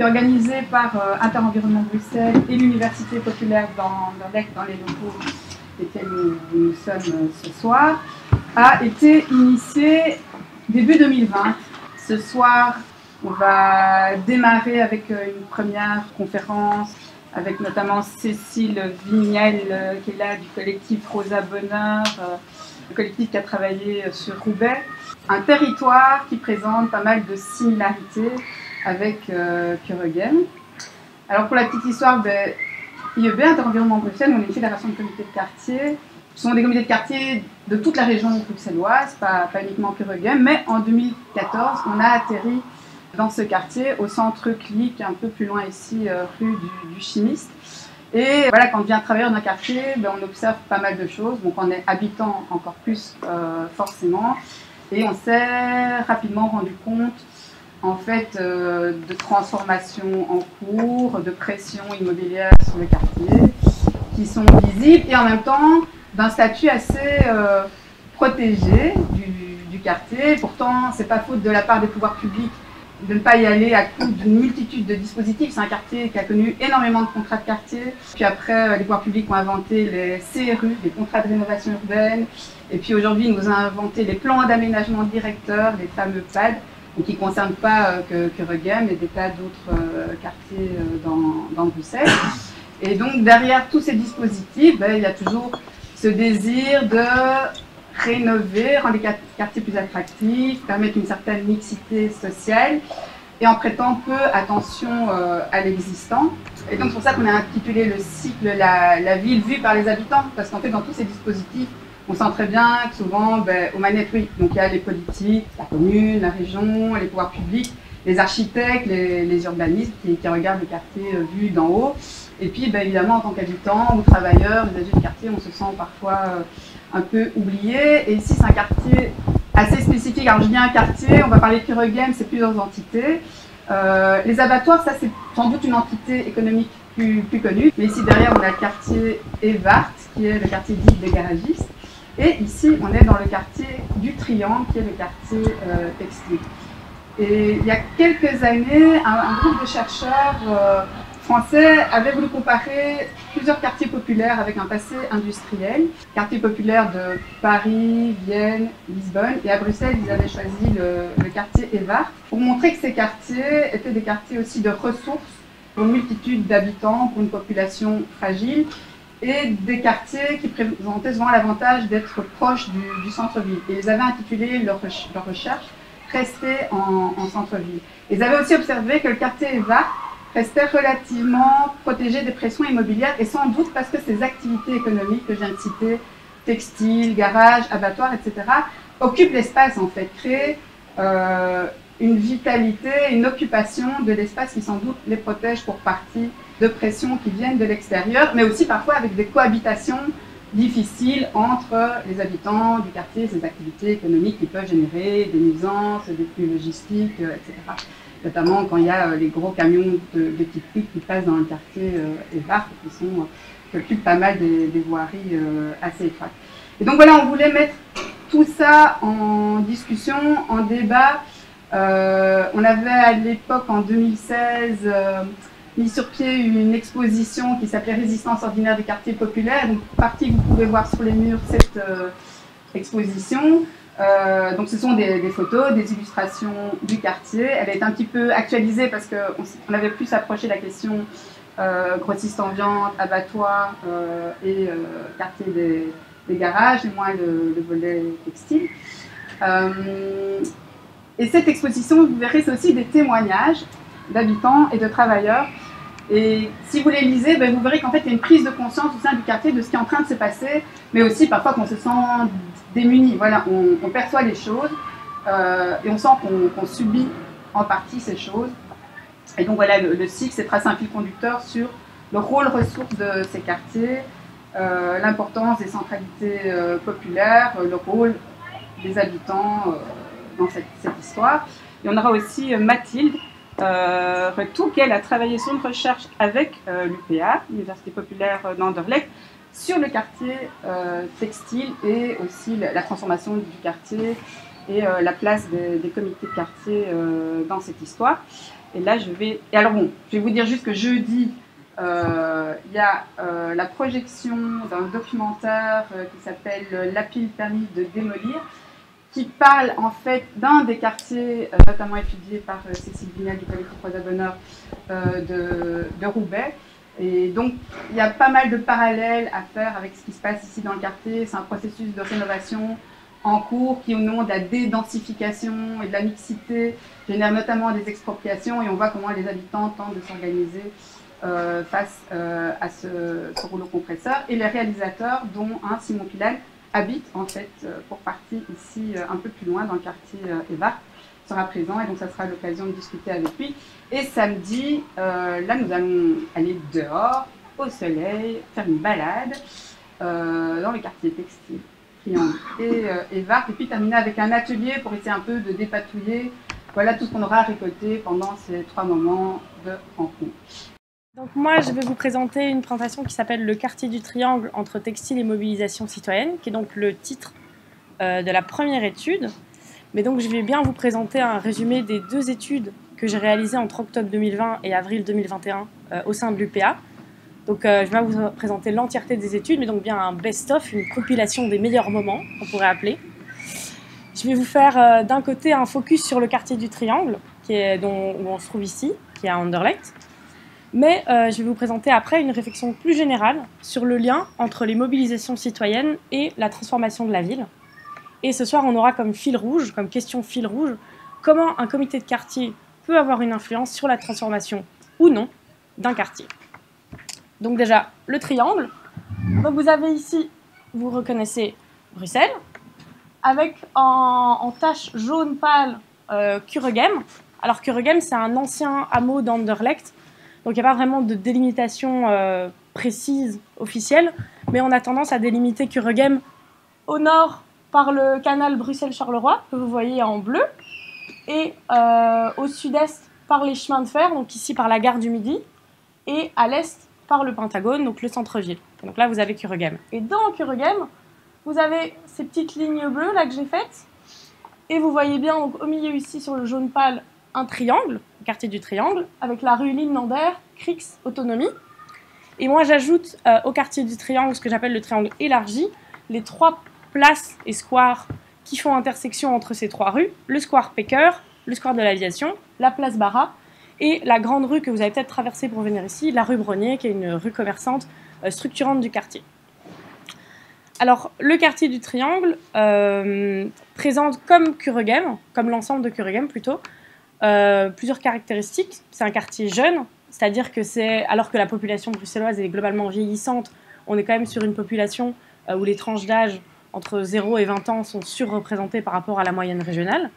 qui est organisé par Interenvironnement Bruxelles et l'Université populaire d'Anderlecht, dans les locaux lesquels nous sommes ce soir, a été initié début 2020. Ce soir, on va démarrer avec une première conférence avec notamment Cécile Vignel qui est là du collectif Rosa Bonheur, le collectif qui a travaillé sur Roubaix. Un territoire qui présente pas mal de similarités avec Kuregem. Alors pour la petite histoire, IEB, Interenvironnement Bruxelles, on est une fédération de comités de quartier. Ce sont des comités de quartier de toute la région bruxelloise, pas uniquement Kuregem, mais en 2014, on a atterri dans ce quartier, au centre Clic, un peu plus loin ici, rue du Chimiste. Et voilà, quand on vient travailler dans un quartier, on observe pas mal de choses. Donc on est habitant encore plus forcément. Et on s'est rapidement rendu compte en fait de transformations en cours, de pression immobilière sur le quartier, qui sont visibles, et en même temps d'un statut assez protégé du quartier. Pourtant, c'est pas faute de la part des pouvoirs publics de ne pas y aller à coup d'une multitude de dispositifs. C'est un quartier qui a connu énormément de contrats de quartier. Puis après, les pouvoirs publics ont inventé les CRU, les contrats de rénovation urbaine. Et puis aujourd'hui, ils nous ont inventé les plans d'aménagement directeur, les fameux PAD, qui ne concernent pas que Kuregem, mais des tas d'autres quartiers dans Bruxelles. Et donc derrière tous ces dispositifs, il y a toujours ce désir de rénover, rendre les quartiers plus attractifs, permettre une certaine mixité sociale et en prêtant peu attention à l'existant. Et donc c'est pour ça qu'on a intitulé le cycle la ville vue par les habitants, parce qu'en fait dans tous ces dispositifs, on sent très bien que souvent aux manettes, oui, donc il y a les politiques, la commune, la région, les pouvoirs publics, les architectes, les urbanistes qui regardent le quartier vu d'en haut. Et puis évidemment en tant qu'habitant ou travailleur, usagers du quartier, on se sent parfois un peu oublié. Et ici c'est un quartier assez spécifique. Alors je dis un quartier, on va parler de Kuregem, c'est plusieurs entités. Les abattoirs, ça c'est sans doute une entité économique plus connue. Mais ici derrière on a le quartier Evart, qui est le quartier dit des garagistes. Et ici on est dans le quartier du Triangle, qui est le quartier textile. Et il y a quelques années, un groupe de chercheurs français avait voulu comparer plusieurs quartiers populaires avec un passé industriel. Quartiers populaires de Paris, Vienne, Lisbonne, et à Bruxelles, ils avaient choisi le quartier Evart pour montrer que ces quartiers étaient des quartiers aussi de ressources pour une multitude d'habitants, pour une population fragile, et des quartiers qui présentaient souvent l'avantage d'être proches du centre-ville. Et ils avaient intitulé leur recherche « Rester en centre-ville ». Ils avaient aussi observé que le quartier Evart restait relativement protégé des pressions immobilières, et sans doute parce que ces activités économiques que je viens de citer, textiles, garages, abattoirs, etc., occupent l'espace en fait, créent une vitalité, une occupation de l'espace qui sans doute les protège pour partie de pressions qui viennent de l'extérieur, mais aussi parfois avec des cohabitations difficiles entre les habitants du quartier, ces activités économiques qui peuvent générer des nuisances, des flux logistiques, etc. Notamment quand il y a les gros camions de petits prix qui passent dans le quartier Evart, qui occupent pas mal des voiries assez étroites. Et donc voilà, on voulait mettre tout ça en discussion, en débat. On avait à l'époque, en 2016, mis sur pied une exposition qui s'appelait « Résistance ordinaire des quartiers populaires ». Donc, partie que vous pouvez voir sur les murs cette exposition. Donc ce sont des photos, des illustrations du quartier. Elle est un petit peu actualisée parce qu'on avait plus approché la question grossiste en viande, abattoir et quartier des garages, et moins le volet textile. Et cette exposition, vous verrez, c'est aussi des témoignages d'habitants et de travailleurs. Et si vous les lisez, vous verrez qu'en fait il y a une prise de conscience au sein du quartier de ce qui est en train de se passer, mais aussi parfois qu'on se sent démunis. Voilà, on perçoit les choses et on sent qu'on subit en partie ces choses. Et donc voilà, le cycle s'est tracé un fil conducteur sur le rôle ressource de ces quartiers, l'importance des centralités populaires, le rôle des habitants dans cette histoire. Et on aura aussi Mathilde Retou, qui elle a travaillé sur une recherche avec l'UPA, l'Université populaire d'Anderlecht, sur le quartier textile et aussi la transformation du quartier et la place des comités de quartier dans cette histoire. Et là, Et alors bon, je vais vous dire juste que jeudi, il y a la projection d'un documentaire qui s'appelle La pile permis de démolir, qui parle en fait d'un des quartiers, notamment étudié par Cécile Vignal du collectif Rosa Bonheur de Roubaix. Et donc, il y a pas mal de parallèles à faire avec ce qui se passe ici dans le quartier. C'est un processus de rénovation en cours qui, au nom de la dédensification et de la mixité, génère notamment des expropriations, et on voit comment les habitants tentent de s'organiser face à ce rouleau compresseur. Et les réalisateurs, dont Simon Pilal, habite en fait pour partie ici un peu plus loin dans le quartier Évart, sera présent, et donc ça sera l'occasion de discuter avec lui. Et samedi, là nous allons aller dehors, au soleil, faire une balade dans le quartier textile, Triangle et Évart, et puis terminer avec un atelier pour essayer un peu de dépatouiller voilà tout ce qu'on aura récolté pendant ces 3 moments de rencontre. Donc moi, je vais vous présenter une présentation qui s'appelle « Le quartier du Triangle entre textile et mobilisation citoyenne », qui est donc le titre de la première étude. Mais donc je vais bien vous présenter un résumé des 2 études que j'ai réalisées entre octobre 2020 et avril 2021 au sein de l'UPA. Donc je vais vous présenter l'entièreté des études, mais donc bien un best-of, une compilation des meilleurs moments, on pourrait appeler. Je vais vous faire d'un côté un focus sur le quartier du Triangle, où on se trouve ici, qui est à Anderlecht. Mais je vais vous présenter après une réflexion plus générale sur le lien entre les mobilisations citoyennes et la transformation de la ville. Et ce soir, on aura comme fil rouge, comme question fil rouge, comment un comité de quartier peut avoir une influence sur la transformation ou non d'un quartier. Donc déjà, le triangle. Donc vous avez ici, vous reconnaissez Bruxelles, avec en tache jaune pâle Kuregem. Alors Kuregem, c'est un ancien hameau d'Anderlecht. Donc il n'y a pas vraiment de délimitation précise, officielle, mais on a tendance à délimiter Kuregem au nord par le canal Bruxelles-Charleroi, que vous voyez en bleu, et au sud-est par les chemins de fer, donc ici par la gare du Midi, et à l'est par le Pentagone, donc le centre-ville. Donc là, vous avez Kuregem. Et dans Kuregem, vous avez ces petites lignes bleues là que j'ai faites, et vous voyez bien donc, au milieu ici sur le jaune pâle un triangle, le quartier du Triangle, avec la rue Linnander, Crix, Autonomie. Et moi, j'ajoute au quartier du Triangle ce que j'appelle le triangle élargi, les 3 places et squares qui font intersection entre ces 3 rues, le square Pecker, le square de l'Aviation, la place Barra, et la grande rue que vous avez peut-être traversée pour venir ici, la rue Brognier, qui est une rue commerçante structurante du quartier. Alors, le quartier du Triangle présente comme Kuregem, comme l'ensemble de Kuregem plutôt, plusieurs caractéristiques. C'est un quartier jeune, c'est-à-dire que alors que la population bruxelloise est globalement vieillissante, on est quand même sur une population où les tranches d'âge entre 0 et 20 ans sont surreprésentées par rapport à la moyenne régionale.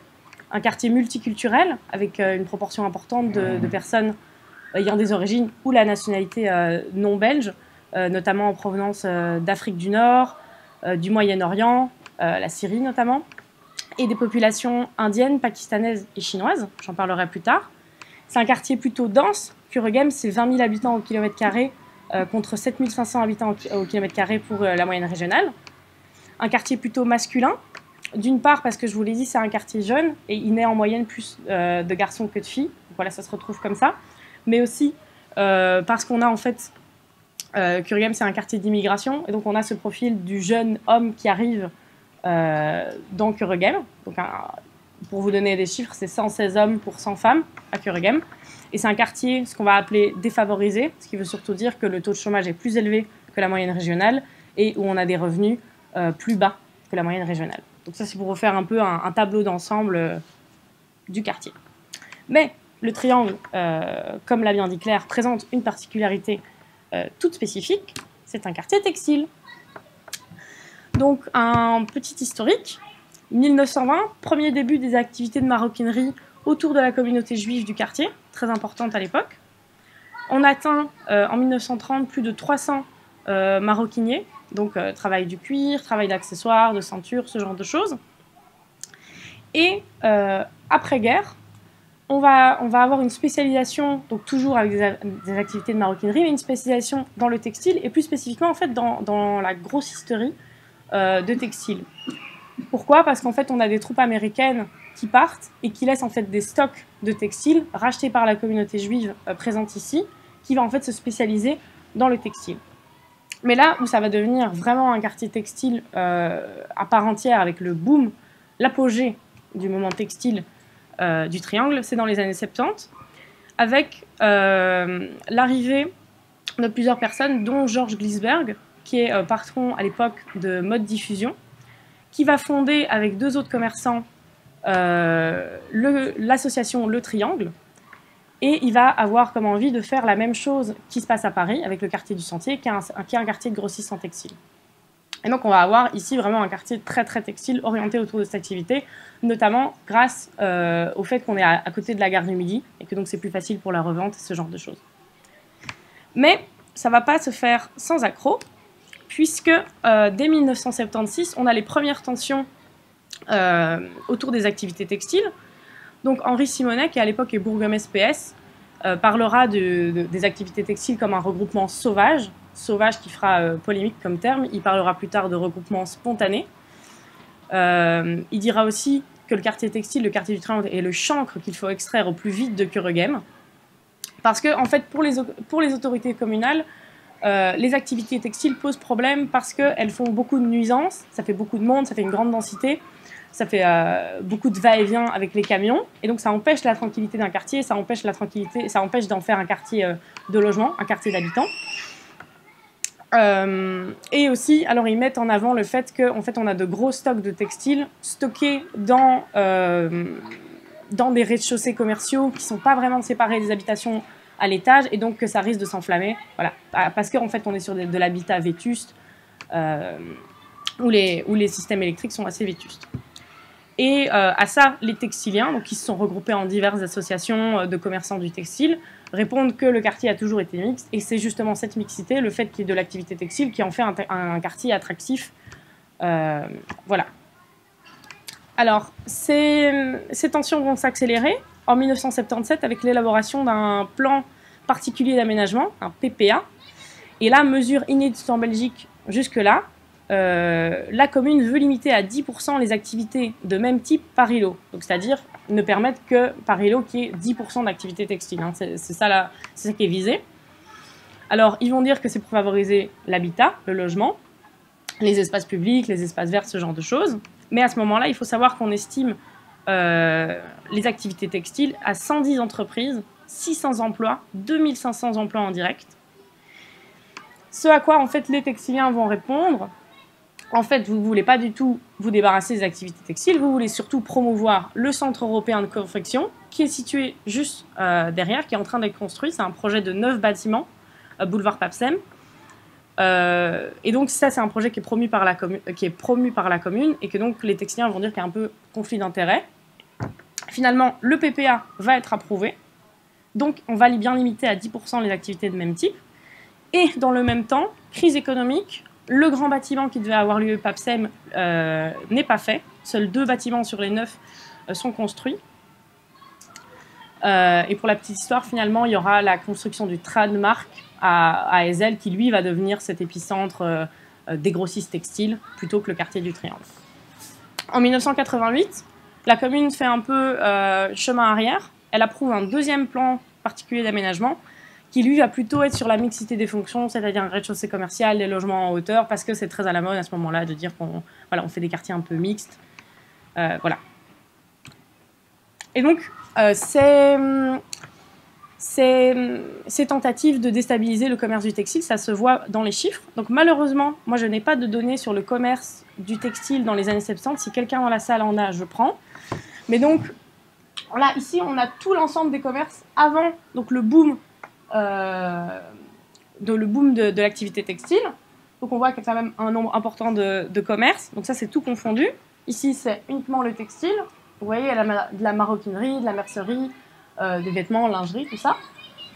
Un quartier multiculturel, avec une proportion importante de personnes ayant des origines ou la nationalité non belge, notamment en provenance d'Afrique du Nord, du Moyen-Orient, la Syrie notamment, et des populations indiennes, pakistanaises et chinoises, j'en parlerai plus tard. C'est un quartier plutôt dense. Kuregem, c'est 20 000 habitants au kilomètre carré contre 7 500 habitants au kilomètre carré pour la moyenne régionale. Un quartier plutôt masculin, d'une part parce que je vous l'ai dit, c'est un quartier jeune et il naît en moyenne plus de garçons que de filles. Donc voilà, ça se retrouve comme ça. Mais aussi parce qu'on a en fait, Kuregem, c'est un quartier d'immigration et donc on a ce profil du jeune homme qui arrive dans Kuregem. Donc, pour vous donner des chiffres, c'est 116 hommes pour 100 femmes à Kuregem. Et c'est un quartier, ce qu'on va appeler défavorisé, ce qui veut surtout dire que le taux de chômage est plus élevé que la moyenne régionale et où on a des revenus plus bas que la moyenne régionale. Donc ça, c'est pour vous faire un peu un tableau d'ensemble du quartier. Mais le triangle, comme l'a bien dit Claire, présente une particularité toute spécifique. C'est un quartier textile. Donc, un petit historique. 1920, premier début des activités de maroquinerie autour de la communauté juive du quartier, très importante à l'époque. On atteint en 1930 plus de 300 maroquiniers, donc travail du cuir, travail d'accessoires, de ceintures, ce genre de choses. Et après-guerre, on va avoir une spécialisation, donc toujours avec des activités de maroquinerie, mais une spécialisation dans le textile et plus spécifiquement en fait dans la grossisterie de textile. Pourquoi? Parce qu'en fait, on a des troupes américaines qui partent et qui laissent en fait des stocks de textiles rachetés par la communauté juive présente ici, qui va en fait se spécialiser dans le textile. Mais là où ça va devenir vraiment un quartier textile à part entière avec le boom, l'apogée du moment textile du Triangle, c'est dans les années 70, avec l'arrivée de plusieurs personnes, dont Georges Glisberg, qui est patron à l'époque de Mode Diffusion, qui va fonder avec deux autres commerçants l'association Le Triangle, et il va avoir comme envie de faire la même chose qui se passe à Paris avec le quartier du Sentier, qui est un quartier de grossistes en textile. Et donc on va avoir ici vraiment un quartier très très textile orienté autour de cette activité, notamment grâce au fait qu'on est à côté de la gare du Midi et que donc c'est plus facile pour la revente et ce genre de choses. Mais ça ne va pas se faire sans accroc, puisque dès 1976, on a les premières tensions autour des activités textiles. Donc Henri Simonet, qui à l'époque est bourgmestre PS, parlera des activités textiles comme un regroupement sauvage qui fera polémique comme terme. Il parlera plus tard de regroupement spontané. Il dira aussi que le quartier textile, le quartier du Triangle, est le chancre qu'il faut extraire au plus vite de Kuregem. Parce que, en fait, pour les autorités communales, les activités textiles posent problème parce qu'elles font beaucoup de nuisances, ça fait beaucoup de monde, ça fait une grande densité, ça fait beaucoup de va-et-vient avec les camions, et donc ça empêche la tranquillité d'un quartier, ça empêche d'en faire un quartier de logement, un quartier d'habitants. Et aussi, alors ils mettent en avant le fait qu'en fait on a de gros stocks de textiles stockés dans des rez-de-chaussée commerciaux qui ne sont pas vraiment séparés des habitations à l'étage, et donc que ça risque de s'enflammer, voilà, parce qu'en fait on est sur de l'habitat vétuste, où les systèmes électriques sont assez vétustes. Et à ça, les textiliens, donc qui se sont regroupés en diverses associations de commerçants du textile, répondent que le quartier a toujours été mixte, et c'est justement cette mixité, le fait qu'il y ait de l'activité textile, qui en fait un quartier attractif. Voilà. Alors, ces tensions vont s'accélérer en 1977 avec l'élaboration d'un plan particulier d'aménagement, un PPA. Et là, mesure inédite en Belgique jusque-là, la commune veut limiter à 10% les activités de même type par îlot. Donc, c'est-à-dire ne permettre que par îlot qu'il y ait 10% d'activité textile. Hein. C'est ça qui est visé. Alors, ils vont dire que c'est pour favoriser l'habitat, le logement, les espaces publics, les espaces verts, ce genre de choses. Mais à ce moment-là, il faut savoir qu'on estime les activités textiles à 110 entreprises, 600 emplois, 2500 emplois en direct. Ce à quoi, en fait, les textiliens vont répondre: en fait, vous ne voulez pas du tout vous débarrasser des activités textiles, vous voulez surtout promouvoir le Centre européen de confection, qui est situé juste derrière, qui est en train d'être construit. C'est un projet de 9 bâtiments, boulevard Papsem. Et donc ça, c'est un projet qui est promu par la commune, et que donc les textiliens vont dire qu'il y a un peu conflit d'intérêts. Finalement, le PPA va être approuvé, donc on va bien limiter à 10% les activités de même type. Et dans le même temps, crise économique, le grand bâtiment qui devait avoir lieu Papsem n'est pas fait. Seuls 2 bâtiments sur les 9 sont construits. Et pour la petite histoire, finalement, il y aura la construction du Tradmark à Ezel, qui lui va devenir cet épicentre des grossistes textiles plutôt que le quartier du Triangle. En 1988, la commune fait un peu chemin arrière. Elle approuve un deuxième plan particulier d'aménagement qui lui va plutôt être sur la mixité des fonctions, c'est-à-dire un rez-de-chaussée commercial, des logements en hauteur, parce que c'est très à la mode à ce moment-là de dire qu'on on fait des quartiers un peu mixtes. Voilà. Et donc, ces tentatives de déstabiliser le commerce du textile, ça se voit dans les chiffres. Donc malheureusement, moi je n'ai pas de données sur le commerce du textile dans les années 70. Si quelqu'un dans la salle en a, je prends. Mais donc, là, ici, on a tout l'ensemble des commerces avant donc, le boom de l'activité textile. Donc on voit qu'il y a quand même un nombre important de commerces. Donc ça, c'est tout confondu. Ici, c'est uniquement le textile. Vous voyez, il y a de la maroquinerie, de la mercerie, des vêtements, lingerie, tout ça.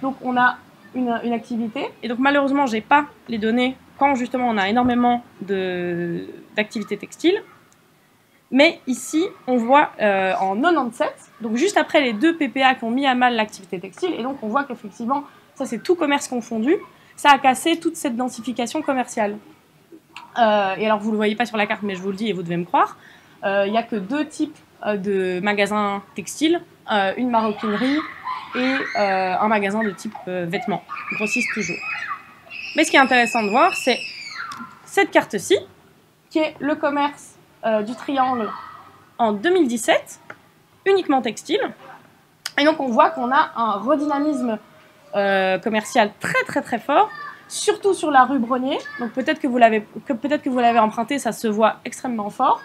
Donc on a une activité. Et donc malheureusement, je n'ai pas les données quand justement on a énormément d'activités textiles. Mais ici, on voit en 97, donc juste après les 2 PPA qui ont mis à mal l'activité textile, et donc on voit qu'effectivement, ça c'est tout commerce confondu, ça a cassé toute cette densification commerciale. Et alors vous ne le voyez pas sur la carte, mais je vous le dis et vous devez me croire. il n'y a que 2 types de magasins textiles, une maroquinerie et un magasin de type vêtements, grossiste toujours. Mais ce qui est intéressant de voir, c'est cette carte-ci, qui est le commerce du Triangle en 2017, uniquement textile. Et donc on voit qu'on a un redynamisme commercial très fort, surtout sur la rue Brognier. Donc peut-être que vous l'avez emprunté, ça se voit extrêmement fort.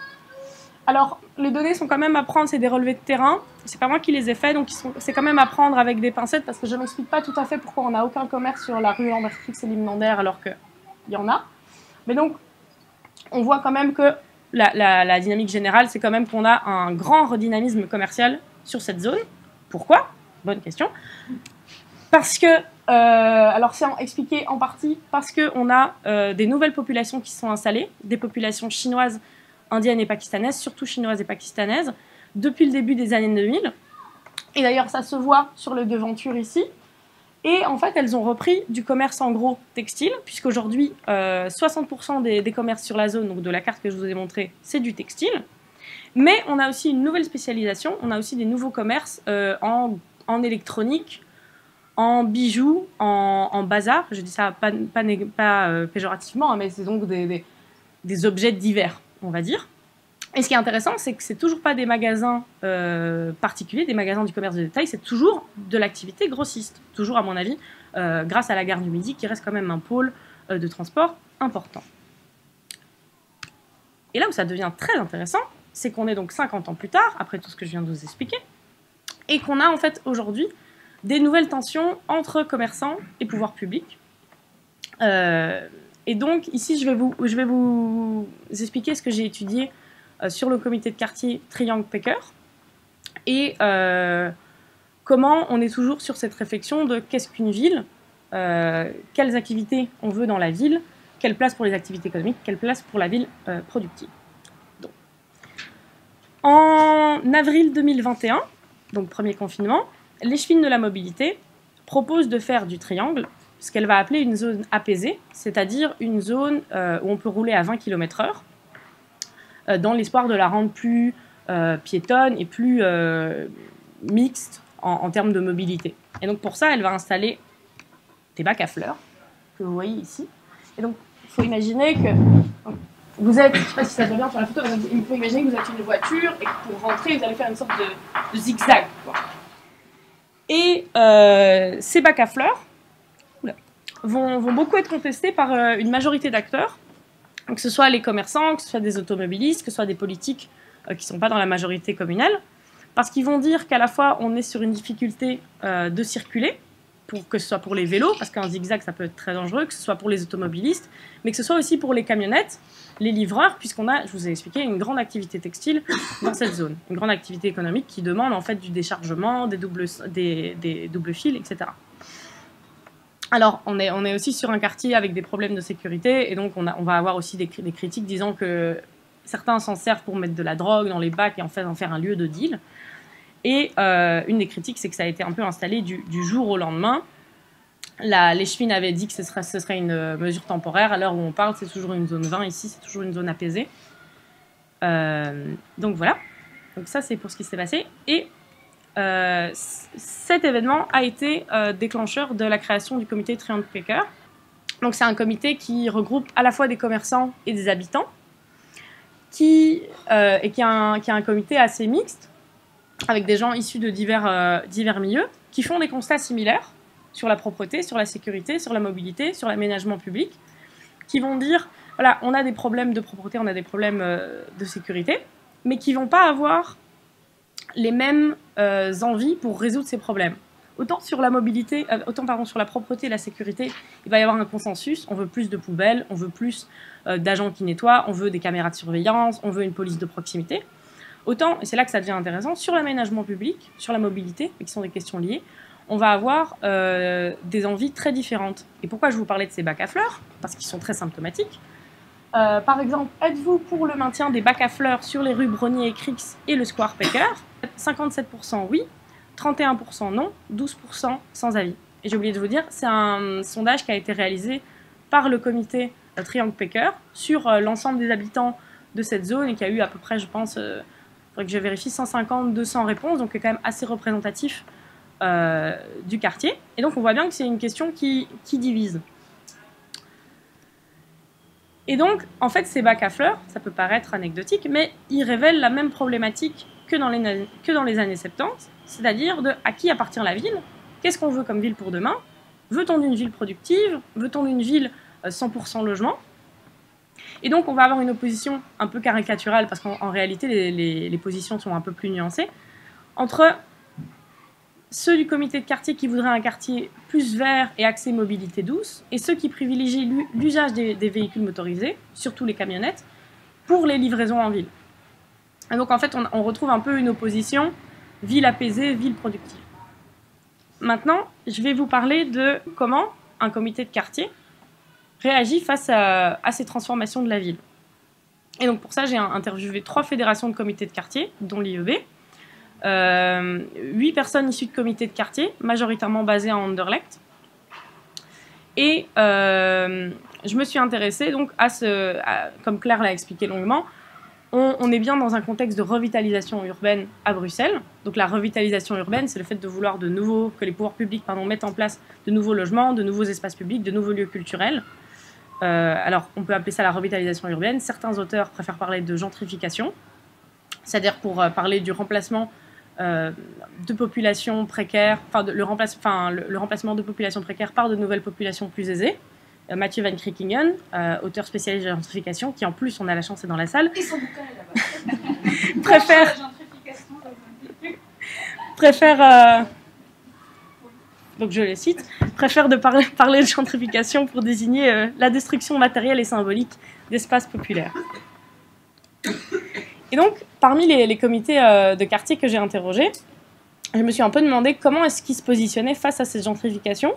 Alors les données sont quand même à prendre, c'est des relevés de terrain. C'est pas moi qui les ai faits, donc c'est quand même à prendre avec des pincettes parce que je m'explique pas tout à fait pourquoi on n'a aucun commerce sur la rue Lambert-Crix et Limnander alors qu'il y en a. Mais donc on voit quand même que la dynamique générale, c'est quand même qu'on a un grand redynamisme commercial sur cette zone. Pourquoi? Bonne question. Parce que, alors c'est expliqué en partie parce qu'on a des nouvelles populations qui sont installées, des populations chinoises, indiennes et pakistanaises, surtout chinoises et pakistanaises, depuis le début des années 2000. Et d'ailleurs, ça se voit sur les devantures ici. Et en fait, elles ont repris du commerce en gros textile, puisqu'aujourd'hui, 60% des commerces sur la zone, donc de la carte que je vous ai montrée, c'est du textile. Mais on a aussi une nouvelle spécialisation, on a aussi des nouveaux commerces en électronique, en bijoux, en bazar. Je dis ça pas péjorativement, hein, mais c'est donc des objets divers, on va dire. Et ce qui est intéressant, c'est que c'est toujours pas des magasins particuliers, des magasins du commerce de détail, c'est toujours de l'activité grossiste. Toujours, à mon avis, grâce à la gare du Midi, qui reste quand même un pôle de transport important. Et là où ça devient très intéressant, c'est qu'on est donc 50 ans plus tard, après tout ce que je viens de vous expliquer, et qu'on a en fait aujourd'hui des nouvelles tensions entre commerçants et pouvoir public. Et donc ici, je vais vous expliquer ce que j'ai étudié sur le comité de quartier Triangle Packer et comment on est toujours sur cette réflexion de qu'est-ce qu'une ville, quelles activités on veut dans la ville, quelle place pour les activités économiques, quelle place pour la ville productive. Donc, en avril 2021, donc premier confinement, l'échevine de la mobilité propose de faire du triangle ce qu'elle va appeler une zone apaisée, c'est-à-dire une zone où on peut rouler à 20 km/h, dans l'espoir de la rendre plus piétonne et plus mixte en termes de mobilité. Et donc pour ça, elle va installer des bacs à fleurs, que vous voyez ici. Et donc, il faut imaginer que vous êtes, je ne sais pas si ça se voit bien sur la photo, mais il faut imaginer que vous êtes une voiture et que pour rentrer, vous allez faire une sorte de zigzag, quoi. Et ces bacs à fleurs vont beaucoup être contestés par une majorité d'acteurs, que ce soit les commerçants, que ce soit des automobilistes, que ce soit des politiques qui ne sont pas dans la majorité communale, parce qu'ils vont dire qu'à la fois on est sur une difficulté de circuler, que ce soit pour les vélos, parce qu'un zigzag ça peut être très dangereux, que ce soit pour les automobilistes, mais que ce soit aussi pour les camionnettes, les livreurs, puisqu'on a, je vous ai expliqué, une grande activité textile dans cette zone, une grande activité économique qui demande en fait du déchargement, des doubles fils, etc. Alors, on est aussi sur un quartier avec des problèmes de sécurité, et donc on va avoir aussi des critiques disant que certains s'en servent pour mettre de la drogue dans les bacs et en fait en faire un lieu de deal. Et une des critiques, c'est que ça a été un peu installé du jour au lendemain. L'échevine avait dit que ce serait une mesure temporaire. À l'heure où on parle, c'est toujours une zone 20. Ici, c'est toujours une zone apaisée. Donc voilà. Donc ça, c'est pour ce qui s'est passé. Et cet événement a été déclencheur de la création du comité Triangle Packer. Donc c'est un comité qui regroupe à la fois des commerçants et des habitants, qui a un comité assez mixte, avec des gens issus de divers milieux, qui font des constats similaires sur la propreté, sur la sécurité, sur la mobilité, sur l'aménagement public, qui vont dire, voilà, on a des problèmes de propreté, on a des problèmes de sécurité, mais qui ne vont pas avoir les mêmes envies pour résoudre ces problèmes. Autant sur la mobilité, sur la propreté et la sécurité, il va y avoir un consensus, on veut plus de poubelles, on veut plus d'agents qui nettoient, on veut des caméras de surveillance, on veut une police de proximité. Autant, et c'est là que ça devient intéressant, sur l'aménagement public, sur la mobilité, qui sont des questions liées, on va avoir des envies très différentes. Et pourquoi je vous parlais de ces bacs à fleurs? Parce qu'ils sont très symptomatiques. Par exemple, êtes-vous pour le maintien des bacs à fleurs sur les rues Brognier et Crix et le square Packer? 57% oui, 31% non, 12% sans avis. Et j'ai oublié de vous dire, c'est un sondage qui a été réalisé par le comité Triangle Packer sur l'ensemble des habitants de cette zone et qui a eu à peu près, je pense, faudrait que je vérifie, 150-200 réponses, donc c'est quand même assez représentatif du quartier. Et donc on voit bien que c'est une question qui divise. Et donc, en fait, ces bacs à fleurs, ça peut paraître anecdotique, mais ils révèlent la même problématique que dans les années 70, c'est-à-dire de à qui appartient la ville, qu'est-ce qu'on veut comme ville pour demain, veut-on d'une ville productive, veut-on d'une ville 100% logement. Et donc, on va avoir une opposition un peu caricaturale, parce qu'en réalité, les positions sont un peu plus nuancées, entre ceux du comité de quartier qui voudraient un quartier plus vert et axé mobilité douce, et ceux qui privilégient l'usage des véhicules motorisés, surtout les camionnettes, pour les livraisons en ville. Et donc en fait, on retrouve un peu une opposition ville apaisée, ville productive. Maintenant, je vais vous parler de comment un comité de quartier réagit face à ces transformations de la ville. Et donc pour ça, j'ai interviewé 3 fédérations de comités de quartier, dont l'IEB, 8 personnes issues de comités de quartier, majoritairement basées à Anderlecht. Et je me suis intéressée donc comme Claire l'a expliqué longuement, on est bien dans un contexte de revitalisation urbaine à Bruxelles. Donc la revitalisation urbaine, c'est le fait de vouloir que les pouvoirs publics mettent en place de nouveaux logements, de nouveaux espaces publics, de nouveaux lieux culturels. Alors on peut appeler ça la revitalisation urbaine. Certains auteurs préfèrent parler de gentrification, c'est-à-dire pour parler du remplacement de populations précaires, le remplacement de populations précaires par de nouvelles populations plus aisées. Mathieu Van Kriekingen, auteur spécialisé de gentrification, qui en plus, on a la chance, est dans la salle, et son bouquin est là-bas. préfère donc je les cite, préfère de parler de gentrification pour désigner la destruction matérielle et symbolique d'espaces populaires. Et donc, parmi les comités de quartier que j'ai interrogés, je me suis un peu demandé comment est-ce qu'ils se positionnaient face à cette gentrification.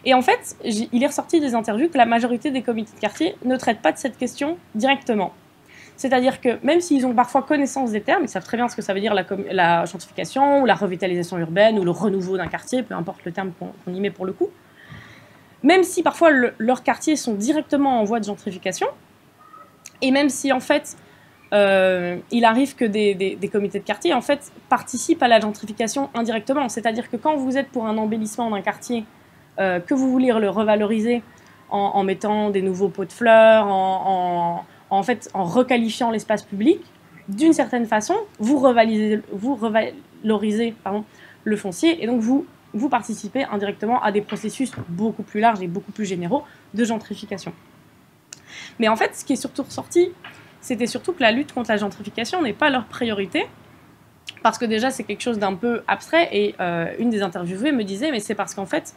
Et en fait, il est ressorti des interviews que la majorité des comités de quartier ne traitent pas de cette question directement. C'est-à-dire que même s'ils ont parfois connaissance des termes, ils savent très bien ce que ça veut dire la gentrification, ou la revitalisation urbaine, ou le renouveau d'un quartier, peu importe le terme qu'on y met pour le coup, même si parfois leurs quartiers sont directement en voie de gentrification, et même si en fait il arrive que des comités de quartier en fait participent à la gentrification indirectement, c'est-à-dire que quand vous êtes pour un embellissement d'un quartier, que vous voulez le revaloriser en mettant des nouveaux pots de fleurs, en requalifiant l'espace public, d'une certaine façon, vous revalorisez le foncier, et donc vous participez indirectement à des processus beaucoup plus larges et beaucoup plus généraux de gentrification. Mais en fait, ce qui est surtout ressorti, c'était surtout que la lutte contre la gentrification n'est pas leur priorité, parce que déjà c'est quelque chose d'un peu abstrait, et une des interviewées me disait, mais c'est parce qu'en fait,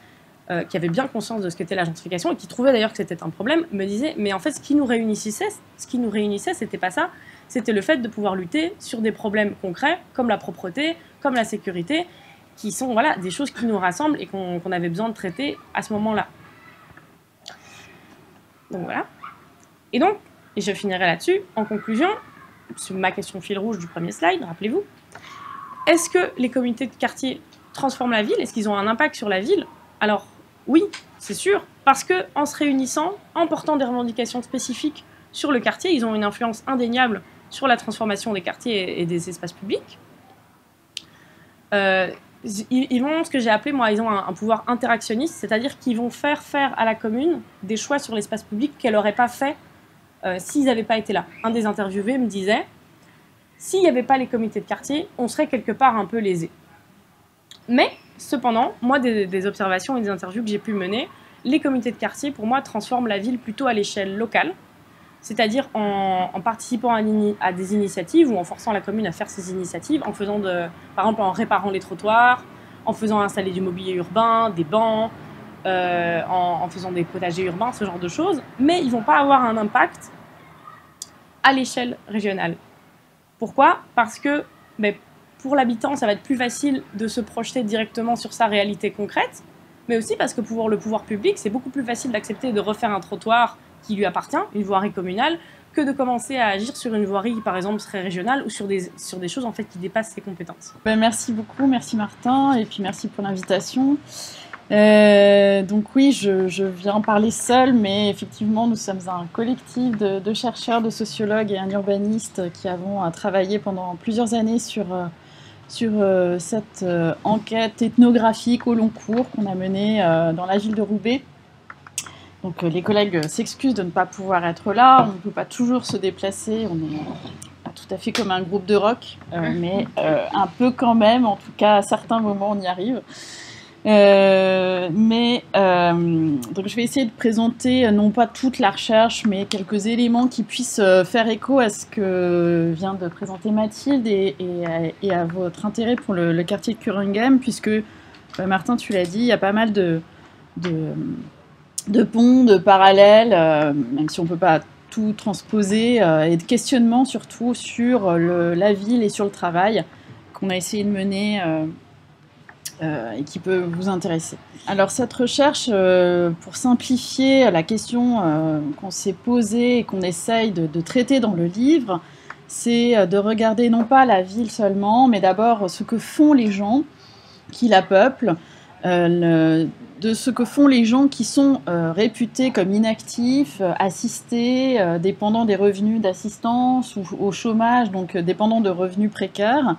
qui avait bien conscience de ce qu'était la gentrification, et qui trouvait d'ailleurs que c'était un problème, me disait, mais en fait ce qui nous réunissait, c'était pas ça, c'était le fait de pouvoir lutter sur des problèmes concrets, comme la propreté, comme la sécurité, qui sont des choses qui nous rassemblent et qu'on avait besoin de traiter à ce moment-là. Donc voilà. Et donc, et je finirai là-dessus, en conclusion, c'est ma question fil rouge du premier slide, rappelez-vous, est-ce que les comités de quartier transforment la ville? Est-ce qu'ils ont un impact sur la ville? Alors, oui, c'est sûr, parce qu'en se réunissant, en portant des revendications spécifiques sur le quartier, ils ont une influence indéniable sur la transformation des quartiers et des espaces publics. Ils ont ce que j'ai appelé, ils ont un pouvoir interactionniste, c'est-à-dire qu'ils vont faire à la commune des choix sur l'espace public qu'elle n'aurait pas fait s'ils n'avaient pas été là. Un des interviewés me disait, s'il n'y avait pas les comités de quartier, on serait quelque part un peu lésés. Mais, cependant, moi, des observations et des interviews que j'ai pu mener, les comités de quartier, pour moi, transforment la ville plutôt à l'échelle locale, c'est-à-dire en participant à des initiatives ou en forçant la commune à faire ces initiatives, par exemple en réparant les trottoirs, en faisant installer du mobilier urbain, des bancs, en faisant des potagers urbains, ce genre de choses, mais ils ne vont pas avoir un impact à l'échelle régionale. Pourquoi? Parce que pour l'habitant, ça va être plus facile de se projeter directement sur sa réalité concrète, mais aussi parce que pour le pouvoir public, c'est beaucoup plus facile d'accepter de refaire un trottoir qui lui appartient, une voirie communale, que de commencer à agir sur une voirie qui, par exemple, serait régionale ou sur des choses en fait, qui dépassent ses compétences. Merci beaucoup, merci Martin, et puis merci pour l'invitation. Donc oui, je viens parler seule, mais effectivement, nous sommes un collectif de chercheurs, de sociologues et un urbaniste qui avons travaillé pendant plusieurs années sur cette enquête ethnographique au long cours qu'on a menée dans la ville de Roubaix. Donc les collègues s'excusent de ne pas pouvoir être là, on ne peut pas toujours se déplacer, on est pas tout à fait comme un groupe de rock, mais un peu quand même, en tout cas à certains moments on y arrive. Donc je vais essayer de présenter non pas toute la recherche, mais quelques éléments qui puissent faire écho à ce que vient de présenter Mathilde et à votre intérêt pour le quartier de Kuringen, puisque Martin, tu l'as dit, il y a pas mal de ponts, de parallèles, même si on ne peut pas tout transposer, et de questionnements surtout sur la ville et sur le travail qu'on a essayé de mener et qui peut vous intéresser. Alors cette recherche, pour simplifier la question qu'on s'est posée et qu'on essaye de traiter dans le livre, c'est de regarder non pas la ville seulement, mais d'abord ce que font les gens qui la peuplent, de ce que font les gens qui sont réputés comme inactifs, assistés, dépendants des revenus d'assistance ou au chômage, donc dépendants de revenus précaires.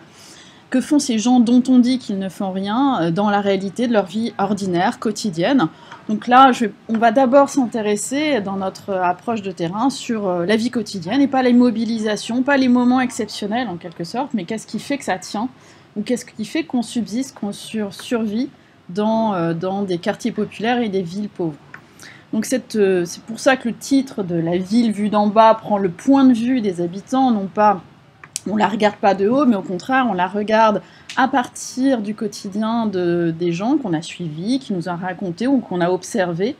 Que font ces gens dont on dit qu'ils ne font rien dans la réalité de leur vie ordinaire, quotidienne? Donc là, on va d'abord s'intéresser dans notre approche de terrain sur la vie quotidienne et pas les mobilisations, pas les moments exceptionnels en quelque sorte, mais qu'est-ce qui fait que ça tient, ou qu'est-ce qui fait qu'on subsiste, qu'on survit dans des quartiers populaires et des villes pauvres. Donc c'est pour ça que le titre de La ville vue d'en bas prend le point de vue des habitants, non pas... On ne la regarde pas de haut, mais au contraire, on la regarde à partir du quotidien des gens qu'on a suivis, qui nous ont raconté ou qu'on a observés.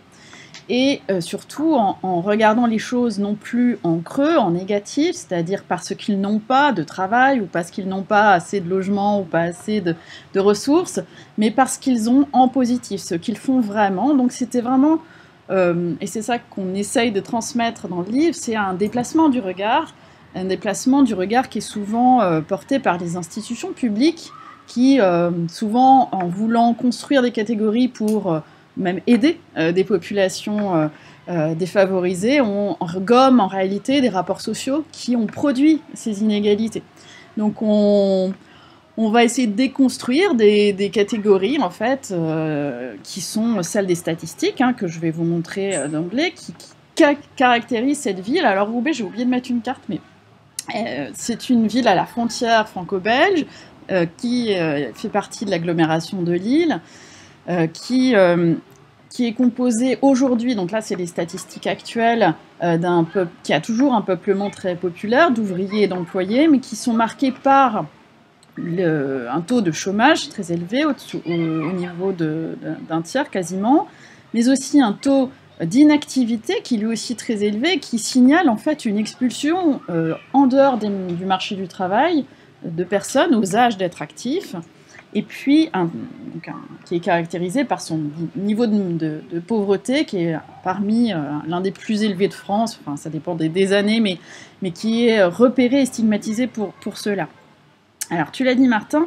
Et surtout en regardant les choses non plus en creux, en négatif, c'est-à-dire parce qu'ils n'ont pas de travail ou parce qu'ils n'ont pas assez de logement ou pas assez de ressources, mais parce qu'ils ont en positif, ce qu'ils font vraiment. Donc c'était vraiment, et c'est ça qu'on essaye de transmettre dans le livre, c'est un déplacement du regard qui est souvent porté par les institutions publiques qui, souvent en voulant construire des catégories pour même aider des populations défavorisées, on gomme en réalité des rapports sociaux qui ont produit ces inégalités. Donc on va essayer de déconstruire des catégories en fait qui sont celles des statistiques que je vais vous montrer d'emblée, qui caractérisent cette ville. Alors Roubaix, j'ai oublié de mettre une carte, mais c'est une ville à la frontière franco-belge qui fait partie de l'agglomération de Lille, qui est composée aujourd'hui, donc là c'est les statistiques actuelles, d'un peuple qui a toujours un peuplement très populaire, d'ouvriers et d'employés, mais qui sont marqués par un taux de chômage très élevé, au niveau d'un tiers quasiment, mais aussi un taux d'inactivité qui est lui aussi très élevé, qui signale en fait une expulsion en dehors du marché du travail de personnes aux âges d'être actifs, et puis qui est caractérisé par son niveau de pauvreté qui est parmi l'un des plus élevés de France, enfin ça dépend des années, mais qui est repéré et stigmatisé pour cela. Alors tu l'as dit Martin,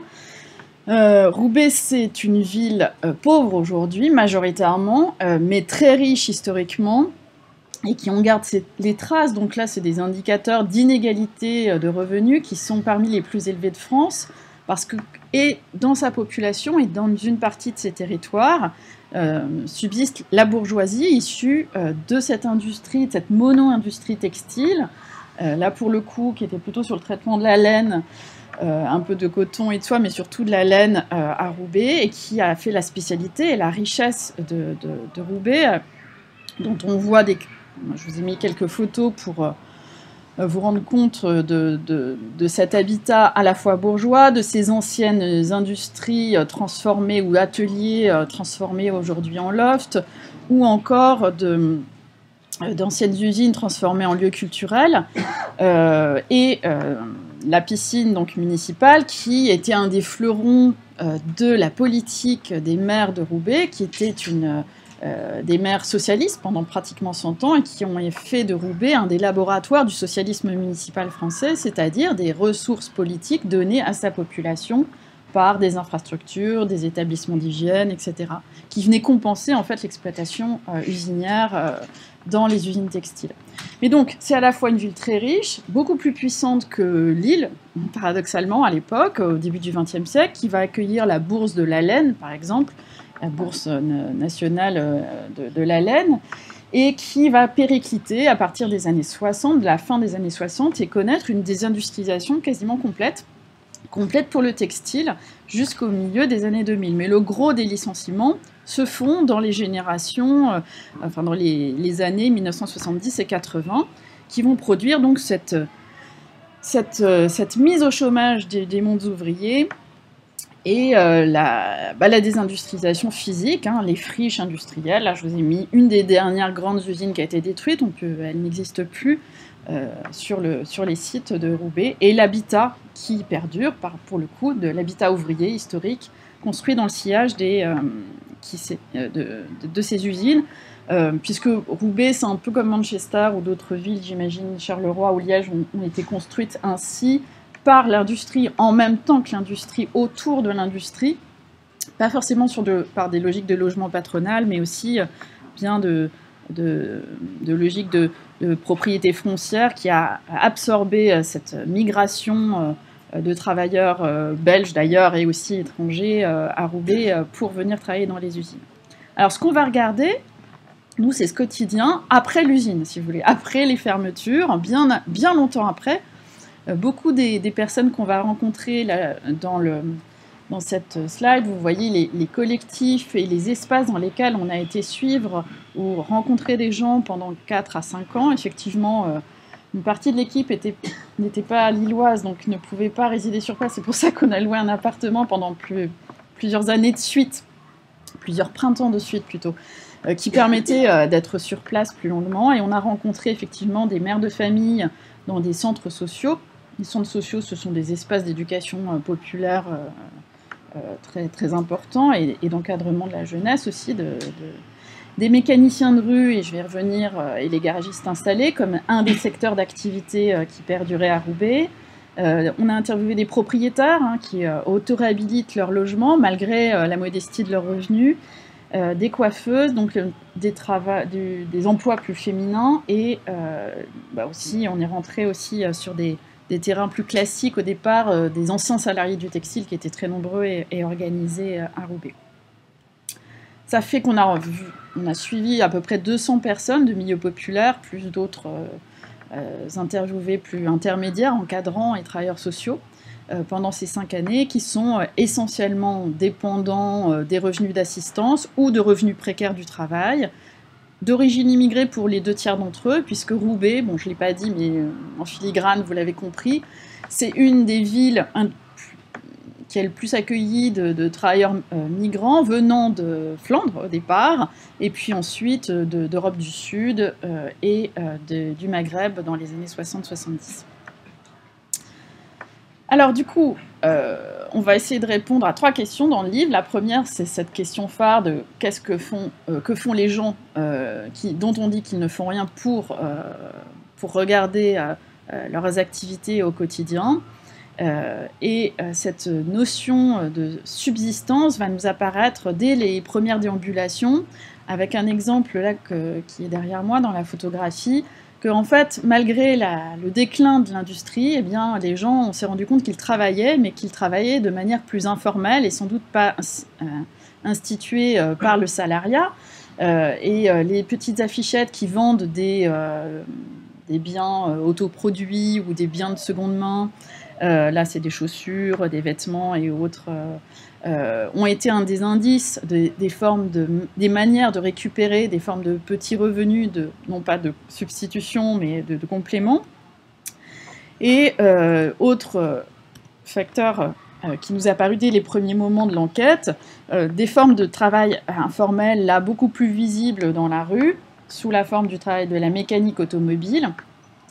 Roubaix, c'est une ville pauvre aujourd'hui, majoritairement, mais très riche historiquement, et qui en garde les traces. Donc là, c'est des indicateurs d'inégalité de revenus qui sont parmi les plus élevés de France, et dans sa population et dans une partie de ses territoires, subsiste la bourgeoisie issue de cette industrie, de cette mono-industrie textile, là pour le coup, qui était plutôt sur le traitement de la laine, un peu de coton et de soie, mais surtout de la laine à Roubaix, et qui a fait la spécialité et la richesse de Roubaix, dont on voit je vous ai mis quelques photos pour vous rendre compte de cet habitat à la fois bourgeois, de ces anciennes industries transformées ou ateliers transformés aujourd'hui en loft, ou encore d'anciennes usines transformées en lieux culturels, et la piscine donc municipale qui était un des fleurons de la politique des maires de Roubaix, qui était des maires socialistes pendant pratiquement 100 ans et qui ont fait de Roubaix un des laboratoires du socialisme municipal français, c'est-à-dire des ressources politiques données à sa population par des infrastructures, des établissements d'hygiène, etc., qui venaient compenser en fait l'exploitation usinière dans les usines textiles. Mais donc, c'est à la fois une ville très riche, beaucoup plus puissante que Lille, paradoxalement à l'époque, au début du XXe siècle, qui va accueillir la bourse de la laine, par exemple, la bourse nationale de la laine, et qui va péricliter à partir des années 60, de la fin des années 60, et connaître une désindustrialisation quasiment complète pour le textile, jusqu'au milieu des années 2000. Mais le gros des licenciements se font dans les générations, dans les années 1970 et 80, qui vont produire donc cette mise au chômage des mondes ouvriers et la désindustrialisation physique, les friches industrielles. Là, je vous ai mis une des dernières grandes usines qui a été détruite, donc elle n'existe plus sur les sites de Roubaix, et l'habitat qui perdure, pour le coup, de l'habitat ouvrier historique, construit dans le sillage de ces usines, puisque Roubaix, c'est un peu comme Manchester ou d'autres villes, j'imagine, Charleroi ou Liège, ont été construites ainsi par l'industrie, en même temps que l'industrie, autour de l'industrie, pas forcément par des logiques de logement patronal, mais aussi bien de logique de propriété foncière qui a absorbé cette migration de travailleurs belges d'ailleurs et aussi étrangers à Roubaix pour venir travailler dans les usines. Alors ce qu'on va regarder, nous, c'est ce quotidien après l'usine, si vous voulez, après les fermetures, bien longtemps après. Beaucoup des personnes qu'on va rencontrer là, dans cette slide, vous voyez les collectifs et les espaces dans lesquels on a été suivre ou rencontrer des gens pendant 4 à 5 ans. Effectivement, une partie de l'équipe n'était pas lilloise, donc ne pouvait pas résider sur place. C'est pour ça qu'on a loué un appartement pendant plusieurs années de suite, plusieurs printemps de suite plutôt, qui permettait d'être sur place plus longuement. Et on a rencontré effectivement des mères de famille dans des centres sociaux. Les centres sociaux, ce sont des espaces d'éducation populaire très, très importants et d'encadrement de la jeunesse aussi, des mécaniciens de rue, et je vais y revenir, et les garagistes installés, comme un des secteurs d'activité qui perdurait à Roubaix. On a interviewé des propriétaires qui auto-réhabilitent leur logement malgré la modestie de leurs revenus, des coiffeuses, donc des emplois plus féminins, et aussi on est rentré aussi sur des terrains plus classiques au départ, des anciens salariés du textile qui étaient très nombreux et organisés à Roubaix. Ça fait qu'on a suivi à peu près 200 personnes de milieu populaire, plus d'autres interviewés plus intermédiaires, encadrants et travailleurs sociaux, pendant ces 5 années, qui sont essentiellement dépendants des revenus d'assistance ou de revenus précaires du travail, d'origine immigrée pour les 2 tiers d'entre eux, puisque Roubaix, bon je ne l'ai pas dit, mais en filigrane, vous l'avez compris, c'est une des villes qui est le plus accueillie de travailleurs migrants venant de Flandre au départ, et puis ensuite d'Europe du Sud et du Maghreb dans les années 60-70. Alors du coup, on va essayer de répondre à 3 questions dans le livre. La première, c'est cette question phare de que font les gens dont on dit qu'ils ne font rien pour regarder leurs activités au quotidien. Cette notion de subsistance va nous apparaître dès les premières déambulations, avec un exemple là qui est derrière moi dans la photographie, que en fait, malgré le déclin de l'industrie, eh bien, les gens, on s'est rendu compte qu'ils travaillaient, mais qu'ils travaillaient de manière plus informelle et sans doute pas instituée par le salariat. Les petites affichettes qui vendent des biens autoproduits ou des biens de seconde main, là c'est des chaussures, des vêtements et autres, ont été un des indices des manières de récupérer des formes de petits revenus, non pas de substitution mais de complément. Et autre facteur qui nous a paru dès les premiers moments de l'enquête, des formes de travail informel là beaucoup plus visibles dans la rue, sous la forme du travail de la mécanique automobile,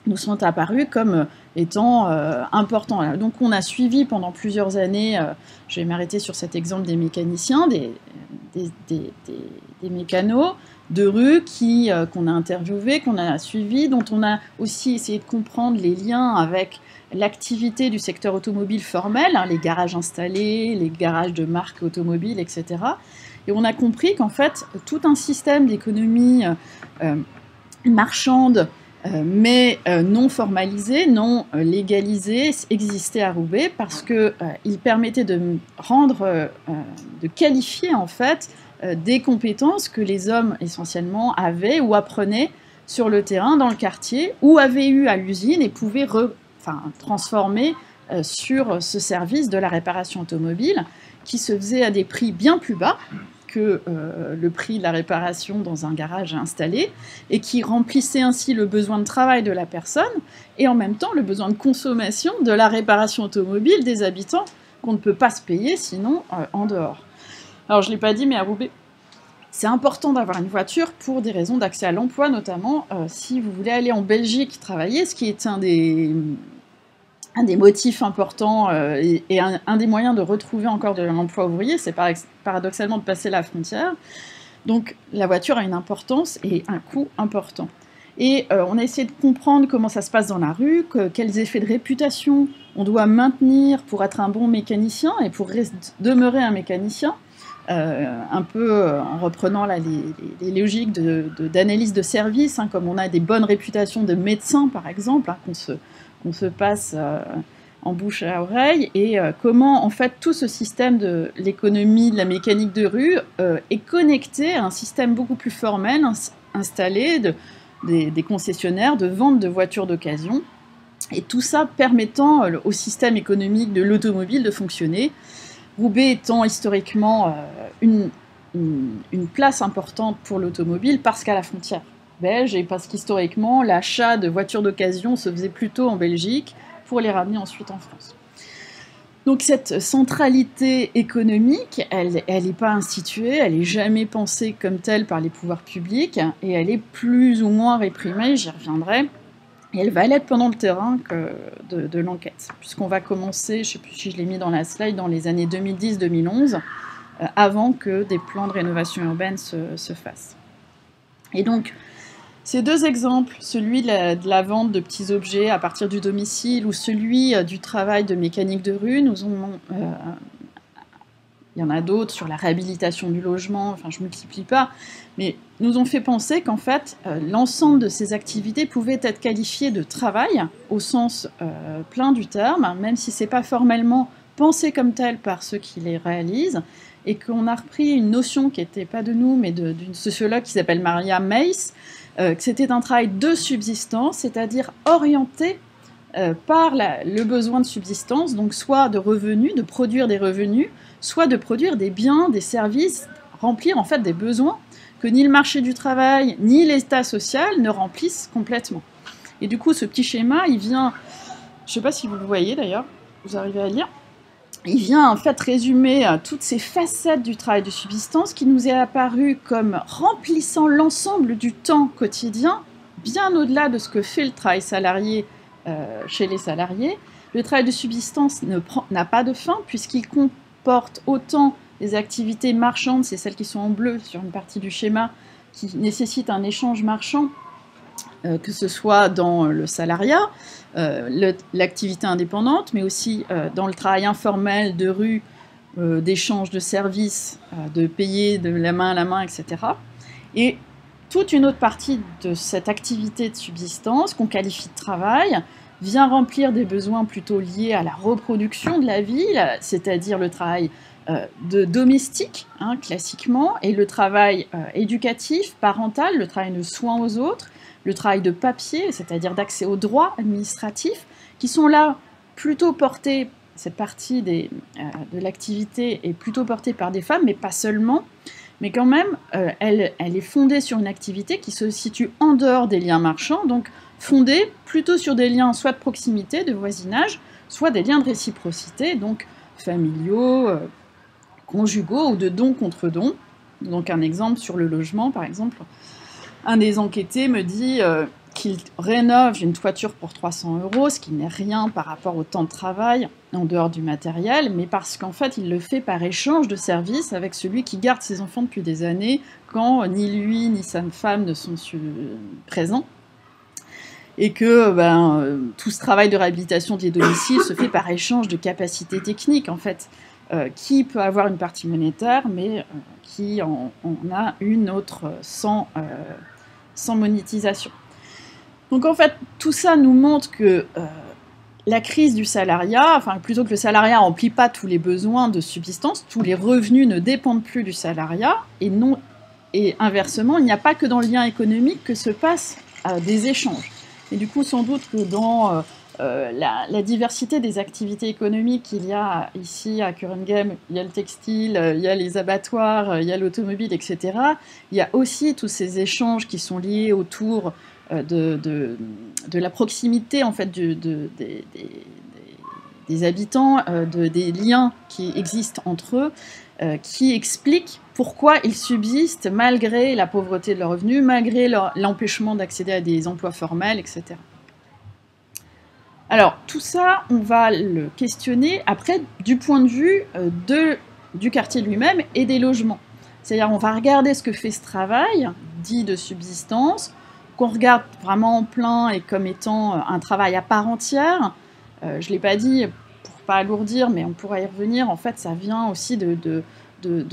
nous sont apparus comme étant importants. Donc on a suivi pendant plusieurs années, je vais m'arrêter sur cet exemple des mécaniciens, des mécanos de rue qu'on a interviewés, qu'on a suivis, dont on a aussi essayé de comprendre les liens avec l'activité du secteur automobile formel, hein, les garages installés, les garages de marques automobiles, etc. Et on a compris qu'en fait, tout un système d'économie marchande, mais non formalisé, non légalisé, existait à Roubaix parce qu'il permettait de de qualifier en fait des compétences que les hommes essentiellement avaient ou apprenaient sur le terrain, dans le quartier, ou avaient eu à l'usine et pouvaient transformer sur ce service de la réparation automobile qui se faisait à des prix bien plus bas que le prix de la réparation dans un garage installé, et qui remplissait ainsi le besoin de travail de la personne et en même temps le besoin de consommation de la réparation automobile des habitants qu'on ne peut pas se payer sinon en dehors. Alors je ne l'ai pas dit, mais à Roubaix, c'est important d'avoir une voiture pour des raisons d'accès à l'emploi, notamment si vous voulez aller en Belgique travailler, ce qui est un des motifs importants et un des moyens de retrouver encore de l'emploi ouvrier, c'est paradoxalement de passer la frontière. Donc la voiture a une importance et un coût important. Et on a essayé de comprendre comment ça se passe dans la rue, quels effets de réputation on doit maintenir pour être un bon mécanicien et pour demeurer un mécanicien, un peu en reprenant là, les logiques d'analyse de service, hein, comme on a des bonnes réputations de médecins par exemple, hein, qu'on se passe en bouche à oreille, et comment en fait tout ce système de l'économie, de la mécanique de rue est connecté à un système beaucoup plus formel, installé, des concessionnaires de vente de voitures d'occasion, et tout ça permettant au système économique de l'automobile de fonctionner. Roubaix étant historiquement une place importante pour l'automobile parce qu'à la frontière belge et parce qu'historiquement l'achat de voitures d'occasion se faisait plutôt en Belgique pour les ramener ensuite en France. Donc cette centralité économique, elle n'est pas instituée, elle n'est jamais pensée comme telle par les pouvoirs publics et elle est plus ou moins réprimée, j'y reviendrai. Et elle va l'être pendant le terrain de l'enquête, puisqu'on va commencer, je ne sais plus si je l'ai mis dans la slide, dans les années 2010-2011, avant que des plans de rénovation urbaine se fassent. Et donc, ces deux exemples, celui de la vente de petits objets à partir du domicile ou celui du travail de mécanique de rue, il y en a d'autres sur la réhabilitation du logement, enfin je ne multiplie pas, mais nous ont fait penser qu'en fait, l'ensemble de ces activités pouvaient être qualifiées de travail au sens plein du terme, même si ce n'est pas formellement pensé comme tel par ceux qui les réalisent, et qu'on a repris une notion qui n'était pas de nous, mais d'une sociologue qui s'appelle Maria Meiss, que c'était un travail de subsistance, c'est-à-dire orienté par le besoin de subsistance, donc soit de revenus, de produire des revenus, soit de produire des biens, des services, remplir en fait des besoins que ni le marché du travail, ni l'état social ne remplissent complètement. Et du coup, ce petit schéma, il vient, je ne sais pas si vous le voyez d'ailleurs, vous arrivez à lire, il vient en fait résumer toutes ces facettes du travail de subsistance qui nous est apparu comme remplissant l'ensemble du temps quotidien, bien au-delà de ce que fait le travail salarié chez les salariés. Le travail de subsistance n'a pas de fin puisqu'il comporte autant les activités marchandes, c'est celles qui sont en bleu sur une partie du schéma, qui nécessitent un échange marchand, que ce soit dans le salariat, l'activité indépendante, mais aussi dans le travail informel de rue, d'échange de services, de payer de la main à la main, etc. Et toute une autre partie de cette activité de subsistance, qu'on qualifie de travail, vient remplir des besoins plutôt liés à la reproduction de la ville, c'est-à-dire le travail de domestique, hein, classiquement, et le travail éducatif, parental, le travail de soins aux autres, le travail de papier, c'est-à-dire d'accès aux droits administratifs, qui sont là plutôt portés, cette partie de l'activité est plutôt portée par des femmes, mais pas seulement, mais quand même, elle est fondée sur une activité qui se situe en dehors des liens marchands, donc fondée plutôt sur des liens soit de proximité, de voisinage, soit des liens de réciprocité, donc familiaux, conjugaux ou de don contre don. Donc un exemple sur le logement, par exemple, un des enquêtés me dit qu'il rénove une toiture pour 300 €, ce qui n'est rien par rapport au temps de travail en dehors du matériel, mais parce qu'en fait il le fait par échange de services avec celui qui garde ses enfants depuis des années, quand ni lui ni sa femme ne sont présents. et que tout ce travail de réhabilitation des domiciles se fait par échange de capacités techniques, en fait, qui peut avoir une partie monétaire, mais qui en a une autre sans monétisation. Donc en fait, tout ça nous montre que la crise du salariat, enfin plutôt que le salariat remplit pas tous les besoins de subsistance, tous les revenus ne dépendent plus du salariat, et inversement, il n'y a pas que dans le lien économique que se passent des échanges. Et du coup, sans doute que dans la diversité des activités économiques qu'il y a ici à Kuringem, il y a le textile, il y a les abattoirs, il y a l'automobile, etc. Il y a aussi tous ces échanges qui sont liés autour de la proximité en fait, des habitants, des liens qui existent entre eux, qui expliquent pourquoi ils subsistent malgré la pauvreté de leurs revenus, malgré l'empêchement d'accéder à des emplois formels, etc. Alors, tout ça, on va le questionner après du point de vue du quartier lui-même et des logements. C'est-à-dire, on va regarder ce que fait ce travail, dit de subsistance, qu'on regarde vraiment en plein et comme étant un travail à part entière. Je ne l'ai pas dit pour ne pas alourdir, mais on pourra y revenir. En fait, ça vient aussi de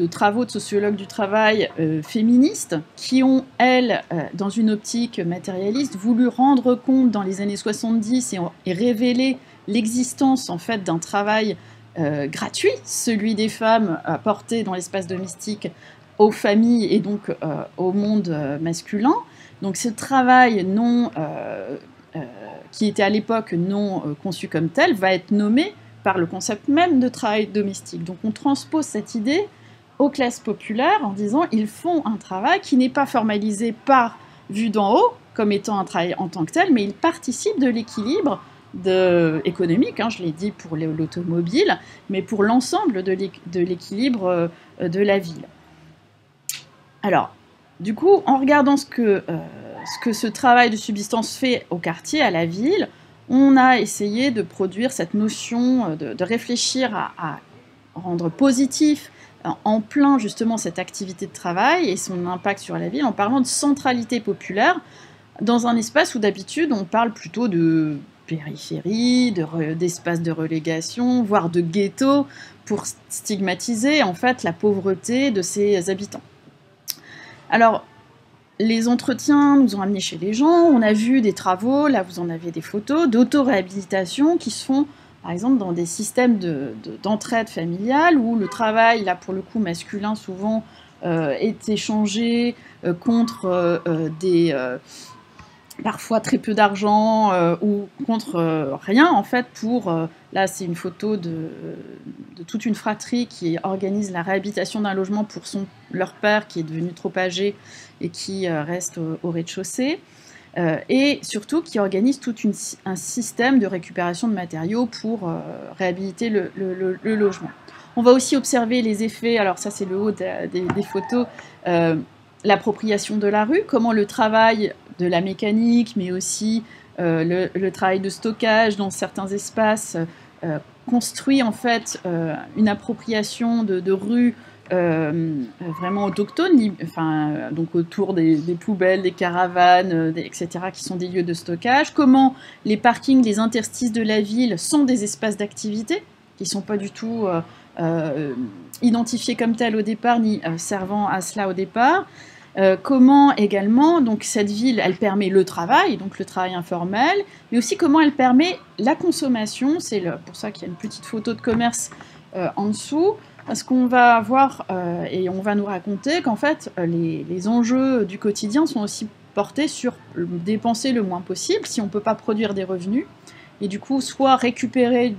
travaux de sociologues du travail féministes qui ont, elles, dans une optique matérialiste, voulu rendre compte dans les années 70 et révéler l'existence en fait d'un travail gratuit, celui des femmes apporté dans l'espace domestique aux familles et donc au monde masculin. Donc ce travail qui était à l'époque non conçu comme tel va être nommé par le concept même de travail domestique. Donc on transpose cette idée aux classes populaires en disant ils font un travail qui n'est pas formalisé par vue d'en haut comme étant un travail en tant que tel, mais ils participent de l'équilibre économique, hein, je l'ai dit pour l'automobile, mais pour l'ensemble de l'équilibre de la ville. Alors, du coup, en regardant ce que ce travail de subsistance fait au quartier, à la ville, on a essayé de produire cette notion, de réfléchir à rendre positif en plein justement cette activité de travail et son impact sur la ville en parlant de centralité populaire dans un espace où d'habitude on parle plutôt de périphérie, d'espace de relégation, voire de ghetto pour stigmatiser en fait la pauvreté de ses habitants. Alors, les entretiens nous ont amenés chez les gens, on a vu des travaux, là vous en avez des photos, d'auto-réhabilitation qui se font par exemple dans des systèmes d'entraide familiale où le travail, là pour le coup masculin souvent, est échangé contre parfois très peu d'argent ou contre rien en fait là c'est une photo de toute une fratrie qui organise la réhabilitation d'un logement pour leur père qui est devenu trop âgé et qui reste au rez-de-chaussée et surtout qui organise tout un système de récupération de matériaux pour réhabiliter le logement. On va aussi observer les effets, alors ça c'est le haut des photos, l'appropriation de la rue, comment le travail de la mécanique, mais aussi le travail de stockage dans certains espaces construit en fait une appropriation de rues vraiment autochtones, donc autour des poubelles, des caravanes, etc., qui sont des lieux de stockage. Comment les parkings, les interstices de la ville sont des espaces d'activité qui ne sont pas du tout identifiés comme tels au départ, ni servant à cela au départ. Comment également, donc cette ville, elle permet le travail, donc le travail informel, mais aussi comment elle permet la consommation, c'est pour ça qu'il y a une petite photo de commerce en dessous, parce qu'on va voir et on va nous raconter qu'en fait les enjeux du quotidien sont aussi portés sur dépenser le moins possible si on ne peut pas produire des revenus, et du coup soit récupérer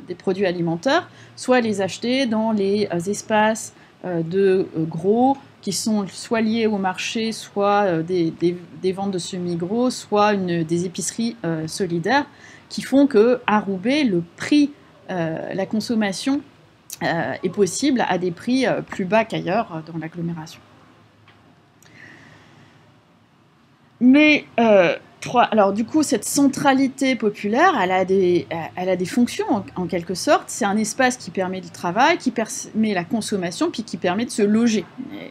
des produits alimentaires, soit les acheter dans les espaces de gros, qui sont soit liés au marché, soit des ventes de semi-gros, soit des épiceries solidaires, qui font qu'à Roubaix, le prix, la consommation est possible à des prix plus bas qu'ailleurs dans l'agglomération. Mais alors du coup, cette centralité populaire, elle a des fonctions en quelque sorte. C'est un espace qui permet le travail, qui permet la consommation, puis qui permet de se loger.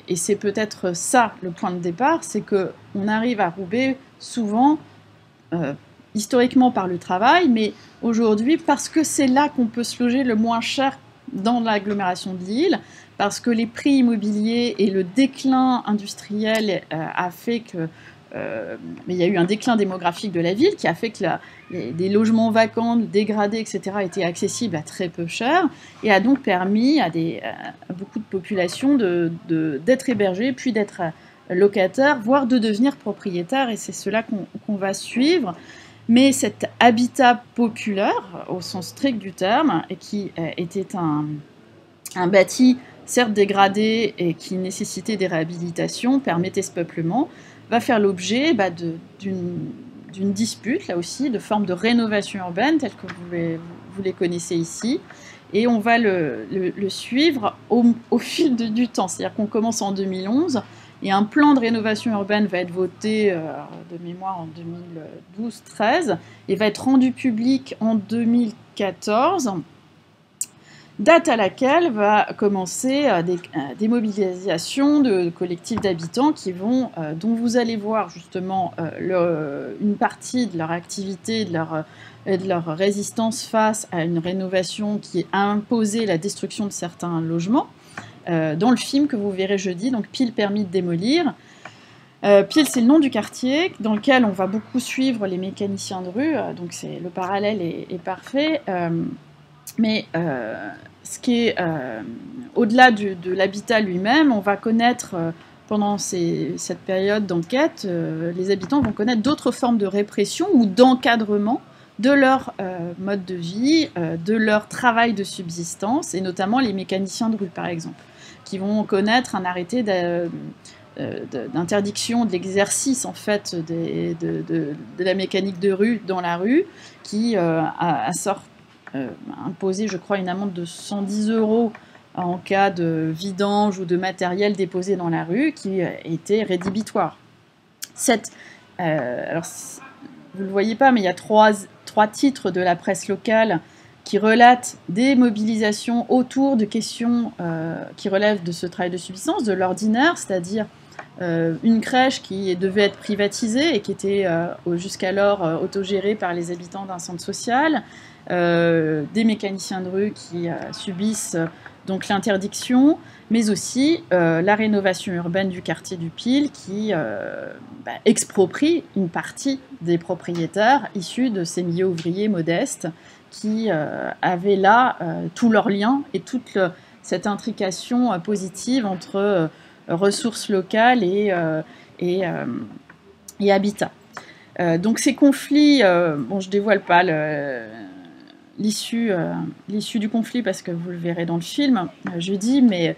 Et c'est peut-être ça le point de départ, c'est qu'on arrive à Roubaix souvent historiquement par le travail, mais aujourd'hui parce que c'est là qu'on peut se loger le moins cher dans l'agglomération de Lille, parce que les prix immobiliers et le déclin industriel a fait que mais il y a eu un déclin démographique de la ville qui a fait que des logements vacants, dégradés, etc. étaient accessibles à très peu cher et a donc permis à beaucoup de populations d'être hébergées, puis d'être locataires, voire de devenir propriétaires, et c'est cela qu'on va suivre. Mais cet habitat populaire, au sens strict du terme, et qui était un bâti certes dégradé et qui nécessitait des réhabilitations, permettait ce peuplement, va faire l'objet d'une dispute, là aussi, de forme de rénovation urbaine, telle que vous les connaissez ici. Et on va le suivre au fil du temps. C'est-à-dire qu'on commence en 2011, et un plan de rénovation urbaine va être voté, de mémoire, en 2012-13, et va être rendu public en 2014, date à laquelle va commencer des mobilisations de collectifs d'habitants dont vous allez voir justement une partie de leur activité, de leur résistance face à une rénovation qui a imposé la destruction de certains logements. Dans le film que vous verrez jeudi, donc Pile permis de démolir. Pile, c'est le nom du quartier dans lequel on va beaucoup suivre les mécaniciens de rue, donc le parallèle est parfait. Mais ce qui est au-delà de l'habitat lui-même, on va connaître pendant cette période d'enquête, les habitants vont connaître d'autres formes de répression ou d'encadrement de leur mode de vie, de leur travail de subsistance, et notamment les mécaniciens de rue par exemple, qui vont connaître un arrêté d'interdiction de l'exercice en fait de la mécanique de rue dans la rue, qui a imposé, je crois, une amende de 110 € en cas de vidange ou de matériel déposé dans la rue, qui était rédhibitoire. Alors, vous ne le voyez pas, mais il y a trois titres de la presse locale qui relatent des mobilisations autour de questions qui relèvent de ce travail de subsistance, de l'ordinaire, c'est-à-dire une crèche qui devait être privatisée et qui était jusqu'alors autogérée par les habitants d'un centre social, des mécaniciens de rue qui subissent donc l'interdiction, mais aussi la rénovation urbaine du quartier du Pile qui exproprie une partie des propriétaires issus de ces milieux ouvriers modestes qui avaient là tous leurs liens et toute cette intrication positive entre ressources locales et habitat. Donc ces conflits, je dévoile pas l'issue du conflit parce que vous le verrez dans le film jeudi, mais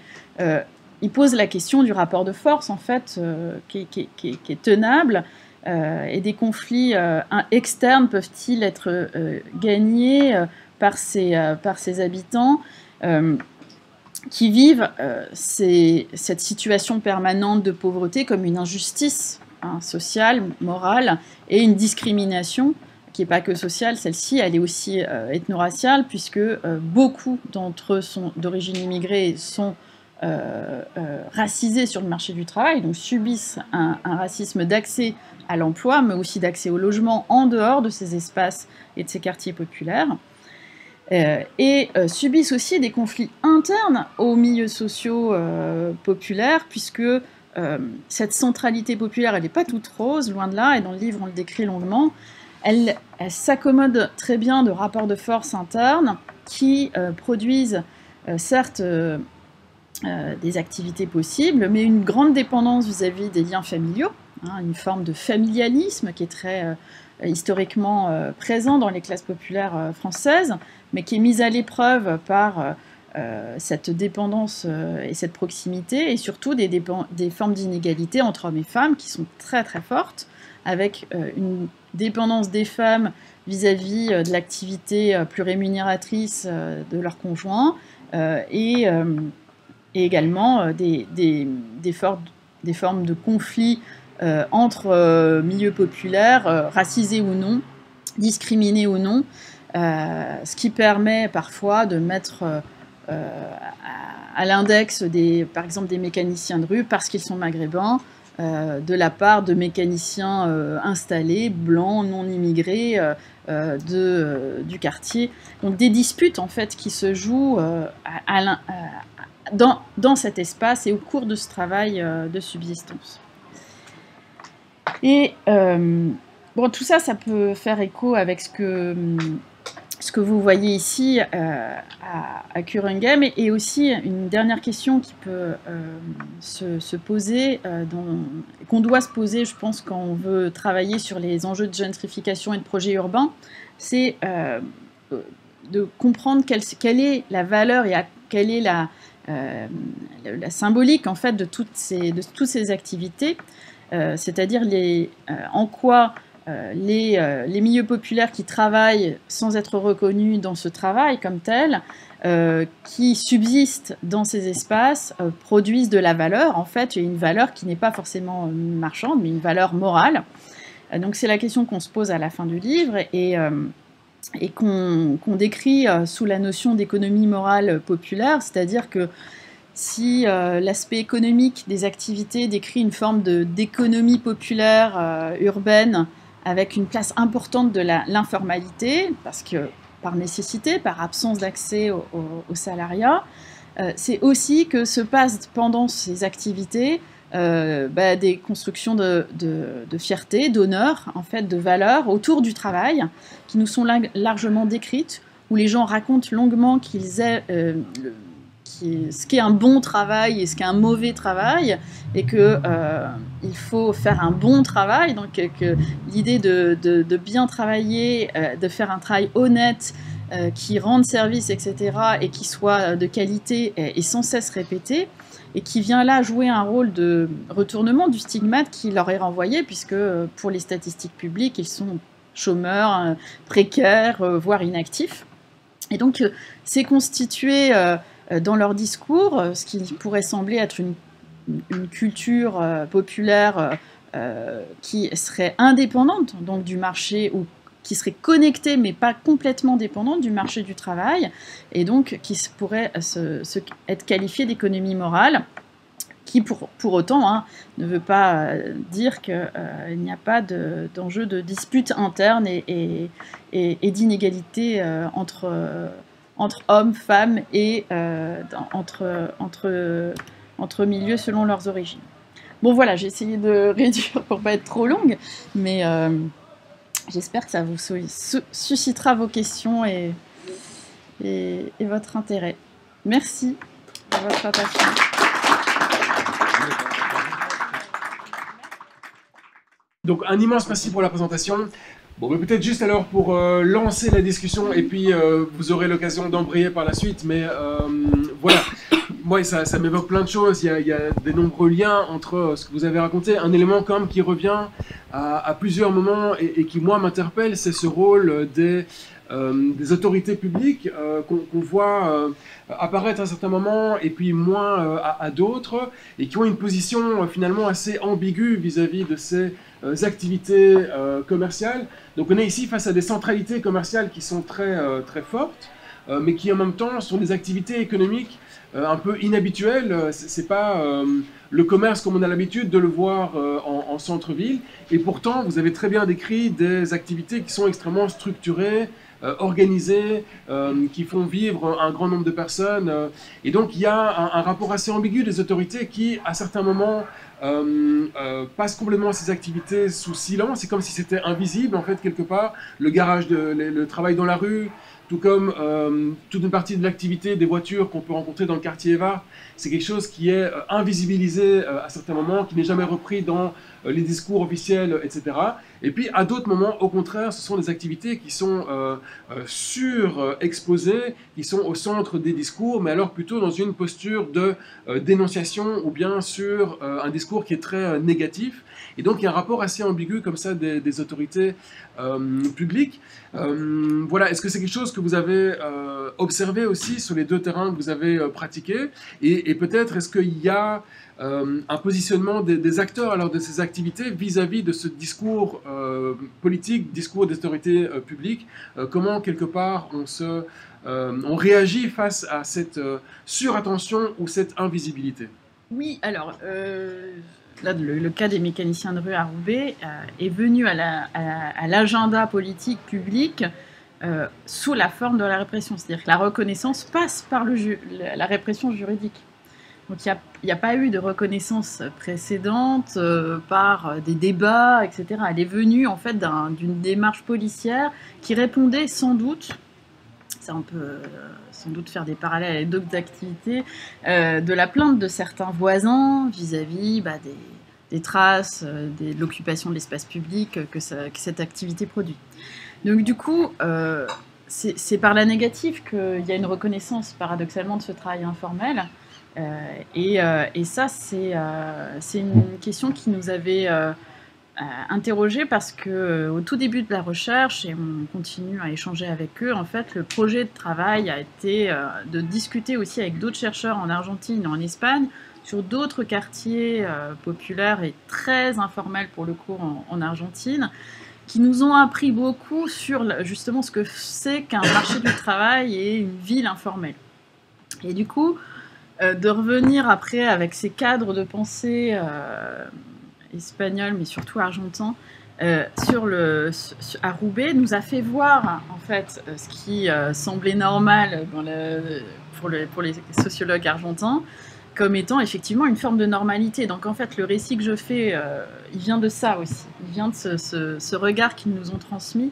il pose la question du rapport de force en fait qui est tenable, et des conflits externes peuvent-ils être gagnés par ces habitants qui vivent cette situation permanente de pauvreté comme une injustice sociale, morale, et une discrimination qui n'est pas que sociale, celle-ci, elle est aussi ethno-raciale, puisque beaucoup d'entre eux sont d'origine immigrée, sont racisés sur le marché du travail, donc subissent un racisme d'accès à l'emploi, mais aussi d'accès au logement en dehors de ces espaces et de ces quartiers populaires. Et subissent aussi des conflits internes aux milieux sociaux populaires, puisque cette centralité populaire, elle n'est pas toute rose, loin de là, et dans le livre on le décrit longuement. Elle s'accommode très bien de rapports de force internes qui produisent certes des activités possibles, mais une grande dépendance vis-à-vis des liens familiaux, une forme de familialisme qui est très historiquement présent dans les classes populaires françaises, mais qui est mise à l'épreuve par cette dépendance et cette proximité, et surtout des formes d'inégalité entre hommes et femmes qui sont très très fortes, avec une dépendance des femmes vis-à-vis de l'activité plus rémunératrice de leur conjoint, et également des formes de conflits entre milieux populaires, racisés ou non, discriminés ou non, ce qui permet parfois de mettre à l'index par exemple des mécaniciens de rue parce qu'ils sont maghrébins, de la part de mécaniciens installés, blancs, non immigrés, du quartier. Donc des disputes en fait qui se jouent dans cet espace et au cours de ce travail de subsistance. Et bon, tout ça, ça peut faire écho avec ce que vous voyez ici à Curranghem, et aussi une dernière question qui peut se poser, qu'on doit se poser, je pense, quand on veut travailler sur les enjeux de gentrification et de projets urbains, c'est de comprendre quelle est la valeur et quelle est la symbolique en fait de toutes ces activités, c'est-à-dire en quoi les milieux populaires qui travaillent sans être reconnus dans ce travail comme tel, qui subsistent dans ces espaces, produisent de la valeur. En fait, il y a une valeur qui n'est pas forcément marchande, mais une valeur morale. Donc c'est la question qu'on se pose à la fin du livre et qu'on décrit sous la notion d'économie morale populaire, c'est-à-dire que si l'aspect économique des activités décrit une forme d'économie populaire urbaine avec une place importante de l'informalité, parce que par nécessité, par absence d'accès au salariat, c'est aussi que se passent pendant ces activités des constructions de fierté, d'honneur, en fait, de valeur autour du travail, qui nous sont largement décrites, où les gens racontent longuement qu'ils aient ce qu'est un bon travail et ce qu'est un mauvais travail, et qu'il faut faire un bon travail, donc que l'idée de bien travailler, de faire un travail honnête, qui rende service, etc., et qui soit de qualité, est sans cesse répété, et qui vient là jouer un rôle de retournement du stigmate qui leur est renvoyé, puisque pour les statistiques publiques, ils sont chômeurs, précaires, voire inactifs. Et donc, c'est constitué dans leur discours, ce qui pourrait sembler être une culture populaire qui serait indépendante donc, du marché, ou qui serait connectée mais pas complètement dépendante du marché du travail, et donc qui pourrait être qualifiée d'économie morale, qui pour autant ne veut pas dire qu'il n'y a pas d'enjeu de dispute interne et d'inégalité entre hommes, femmes et entre milieux selon leurs origines. Bon voilà, j'ai essayé de réduire pour pas être trop longue, mais j'espère que ça vous suscitera vos questions et votre intérêt. Merci de votre attention. Donc un immense merci pour la présentation. Bon, mais peut-être juste alors pour lancer la discussion, et puis vous aurez l'occasion d'embrayer par la suite, mais voilà, moi ça m'évoque plein de choses, il y a des nombreux liens entre ce que vous avez raconté, un élément quand même qui revient à plusieurs moments et qui moi m'interpelle, c'est ce rôle des autorités publiques qu'on voit apparaître à certains moments et puis moins à d'autres, et qui ont une position finalement assez ambiguë vis-à-vis de ces activités commerciales. Donc on est ici face à des centralités commerciales qui sont très fortes, mais qui en même temps sont des activités économiques un peu inhabituelles. C'est pas le commerce comme on a l'habitude de le voir en centre-ville, et pourtant vous avez très bien décrit des activités qui sont extrêmement structurées, organisées, qui font vivre un grand nombre de personnes, et donc il y a un rapport assez ambigu des autorités qui, à certains moments, passent complètement ces activités sous silence. C'est comme si c'était invisible en fait quelque part, le garage, le travail dans la rue, tout comme toute une partie de l'activité des voitures qu'on peut rencontrer dans le quartier Évrard. C'est quelque chose qui est invisibilisé à certains moments, qui n'est jamais repris dans les discours officiels, etc. Et puis à d'autres moments, au contraire, ce sont des activités qui sont surexposées, qui sont au centre des discours, mais alors plutôt dans une posture de dénonciation, ou bien sur un discours qui est très négatif. Et donc il y a un rapport assez ambigu comme ça des autorités publiques. Voilà, est-ce que c'est quelque chose que vous avez observé aussi sur les deux terrains que vous avez pratiqués, et peut-être est-ce qu'il y a un positionnement des acteurs alors de ces activités vis-à-vis de ce discours politique, discours des autorités publiques, comment quelque part on réagit face à cette surattention ou cette invisibilité? Oui, alors là, le cas des mécaniciens de rue à Roubaix est venu à l'agenda politique public sous la forme de la répression. C'est-à-dire que la reconnaissance passe par la répression juridique. Donc il n'y a pas eu de reconnaissance précédente par des débats, etc. Elle est venue en fait d'une démarche policière qui répondait sans doute, ça on peut sans doute faire des parallèles avec d'autres activités, de la plainte de certains voisins vis-à-vis des traces, de l'occupation de l'espace public que cette activité produit. Donc du coup, c'est par la négative qu'il y a une reconnaissance paradoxalement de ce travail informel. Et ça, c'est une question qui nous avait interrogés parce qu'au tout début de la recherche, et on continue à échanger avec eux, en fait, le projet de travail a été de discuter aussi avec d'autres chercheurs en Argentine et en Espagne sur d'autres quartiers populaires et très informels pour le coup en Argentine, qui nous ont appris beaucoup sur justement ce que c'est qu'un marché du travail et une ville informelle. Et du coup, de revenir après avec ces cadres de pensée espagnols, mais surtout argentins, à Roubaix, nous a fait voir en fait ce qui semblait normal pour les sociologues argentins, comme étant effectivement une forme de normalité. Donc en fait, le récit que je fais, il vient de ça aussi. Il vient de ce regard qu'ils nous ont transmis,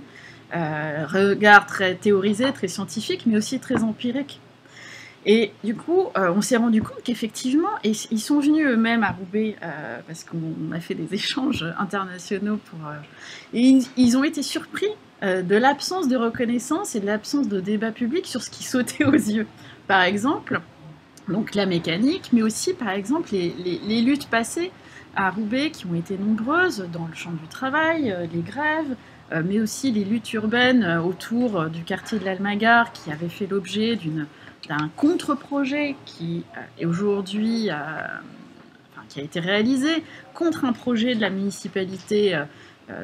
regard très théorisé, très scientifique, mais aussi très empirique. Et du coup, on s'est rendu compte qu'effectivement, et ils sont venus eux-mêmes à Roubaix, parce qu'on a fait des échanges internationaux et ils ont été surpris de l'absence de reconnaissance et de l'absence de débat public sur ce qui sautait aux yeux. Par exemple, donc la mécanique, mais aussi par exemple les luttes passées à Roubaix qui ont été nombreuses dans le champ du travail, les grèves, mais aussi les luttes urbaines autour du quartier de l'Almagar qui avait fait l'objet d'un contre-projet qui est aujourd'hui, qui a été réalisé contre un projet de la municipalité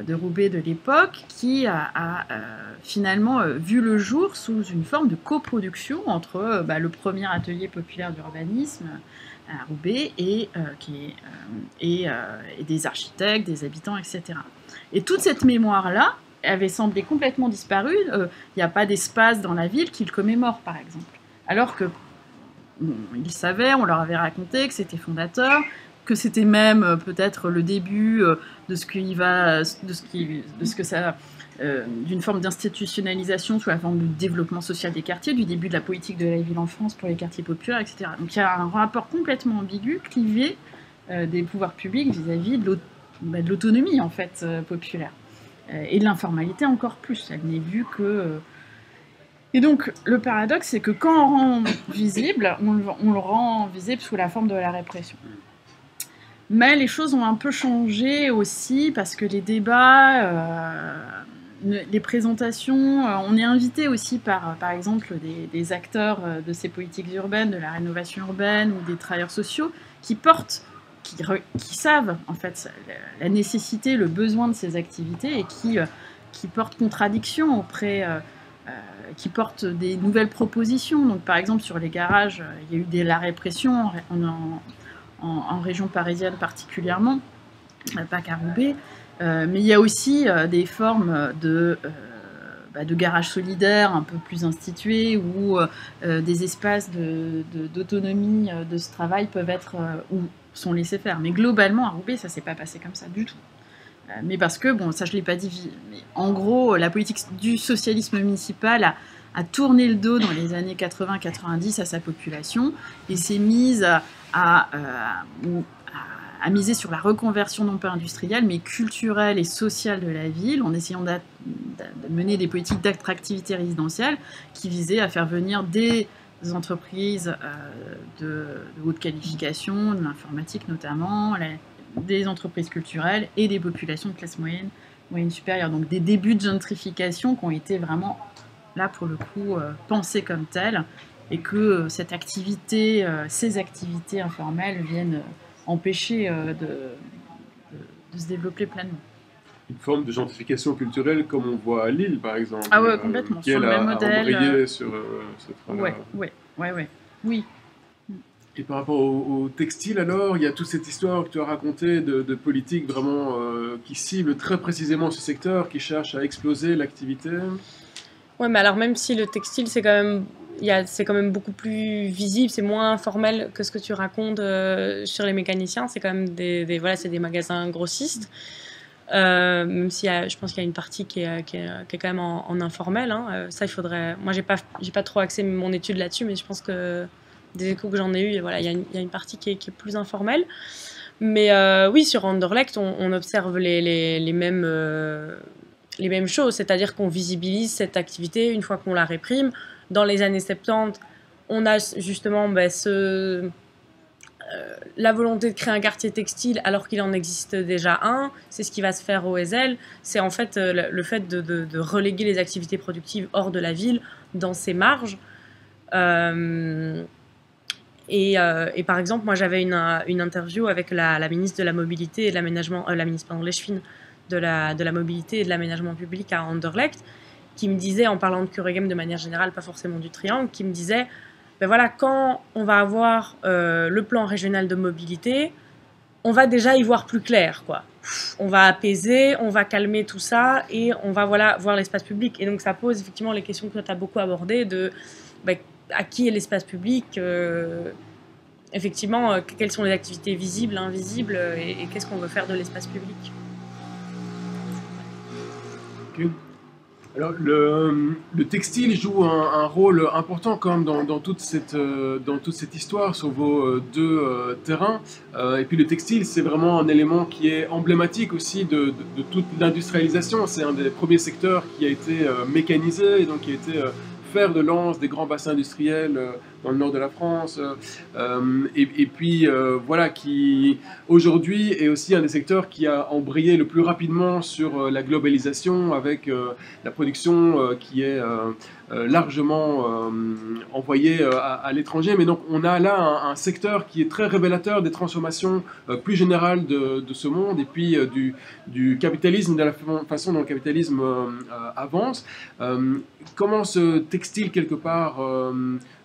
de Roubaix de l'époque, qui a finalement vu le jour sous une forme de coproduction entre le premier atelier populaire d'urbanisme à Roubaix et des architectes, des habitants, etc. Et toute cette mémoire-là avait semblé complètement disparue. Il n'y a pas d'espace dans la ville qui le commémore, par exemple. Alors que ils savaient, on leur avait raconté que c'était fondateur, que c'était même peut-être le début d'une forme d'institutionnalisation sous la forme du développement social des quartiers, du début de la politique de la ville en France pour les quartiers populaires, etc. Donc il y a un rapport complètement ambigu, clivé des pouvoirs publics vis-à-vis de l'autonomie en fait populaire et de l'informalité encore plus. Elle n'est vue que Et donc, le paradoxe, c'est que quand on rend visible, on le rend visible sous la forme de la répression. Mais les choses ont un peu changé aussi, parce que les débats, les présentations, on est invité aussi par exemple, des acteurs de ces politiques urbaines, de la rénovation urbaine, ou des travailleurs sociaux, qui savent, en fait, la nécessité, le besoin de ces activités, et qui portent contradiction auprès... qui portent des nouvelles propositions. Donc, par exemple, sur les garages, il y a eu de la répression en région parisienne particulièrement, pas qu'à Roubaix, mais il y a aussi des formes de garages solidaires un peu plus institués où des espaces d'autonomie de ce travail peuvent être ou sont laissés faire. Mais globalement, à Roubaix, ça ne s'est pas passé comme ça du tout. Mais parce que, bon, ça je ne l'ai pas dit, mais en gros, la politique du socialisme municipal a tourné le dos dans les années 80-90 à sa population et s'est mise à miser sur la reconversion non pas industrielle, mais culturelle et sociale de la ville, en essayant de mener des politiques d'attractivité résidentielle qui visaient à faire venir des entreprises de haute qualification, de l'informatique notamment, des entreprises culturelles et des populations de classe moyenne supérieure. Donc des débuts de gentrification qui ont été vraiment, là pour le coup, pensés comme tels, et que ces activités informelles viennent empêcher de se développer pleinement. Une forme de gentrification culturelle comme on voit à Lille, par exemple. Ah ouais, complètement, sur le même modèle. Embrayé sur ce train-là. Oui. Et par rapport au textile, alors, il y a toute cette histoire que tu as racontée de politique vraiment qui cible très précisément ce secteur, qui cherche à exploser l'activité. Ouais, mais alors même si le textile, c'est quand même beaucoup plus visible, c'est moins formel que ce que tu racontes sur les mécaniciens. C'est quand même voilà, c'est des magasins grossistes. Même si je pense qu'il y a une partie qui est quand même en informel. Hein. Ça, il faudrait. Moi, j'ai pas trop axé mon étude là-dessus, mais je pense que des échos que j'en ai eu, voilà, il y a une partie qui est plus informelle. Mais oui, sur Anderlecht, on observe les mêmes choses, c'est-à-dire qu'on visibilise cette activité une fois qu'on la réprime. Dans les années 70, on a justement la volonté de créer un quartier textile alors qu'il en existe déjà un. C'est ce qui va se faire au Ezel. C'est en fait le fait de reléguer les activités productives hors de la ville, dans ses marges. Et par exemple, moi j'avais une interview avec la ministre de la Mobilité et de l'Aménagement, la ministre, pardon, Leschwin, de la Mobilité et de l'Aménagement public à Anderlecht, qui me disait, en parlant de Cureghem de manière générale, pas forcément du Triangle, qui me disait, ben voilà, quand on va avoir le plan régional de mobilité, on va déjà y voir plus clair, quoi. On va apaiser, on va calmer tout ça et on va voilà, voir l'espace public. Et donc ça pose effectivement les questions que tu as beaucoup abordées de ben, à qui est l'espace public, effectivement, quelles sont les activités visibles, invisibles et qu'est-ce qu'on veut faire de l'espace public. Okay. Alors, le textile joue un rôle important quand même dans toute cette histoire sur vos deux terrains. Et puis le textile, c'est vraiment un élément qui est emblématique aussi de toute l'industrialisation. C'est un des premiers secteurs qui a été mécanisé et donc qui a été fer de lance des grands bassins industriels dans le nord de la France, et puis voilà, qui aujourd'hui est aussi un des secteurs qui a embrayé le plus rapidement sur la globalisation avec la production qui est largement envoyée à l'étranger. Mais donc on a là un secteur qui est très révélateur des transformations plus générales de ce monde et puis du capitalisme, de la façon dont le capitalisme avance. Comment ce textile, quelque part,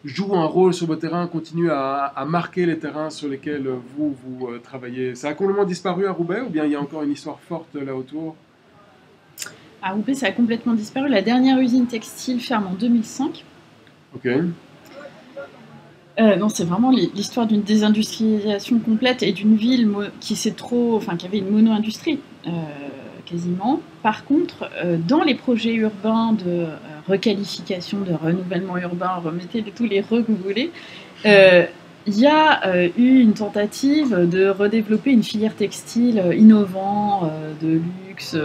joue un rôle sur vos terrains, continue à marquer les terrains sur lesquels vous travaillez? Ça a complètement disparu à Roubaix ou bien il y a encore une histoire forte là autour? À Roubaix, ça a complètement disparu. La dernière usine textile ferme en 2005. Ok. Non, c'est vraiment l'histoire d'une désindustrialisation complète et d'une ville qui avait une mono-industrie, quasiment. Par contre, dans les projets urbains de requalification, de renouvellement urbain, remettez tous les que vous voulez, il y a eu une tentative de redévelopper une filière textile innovant, de luxe,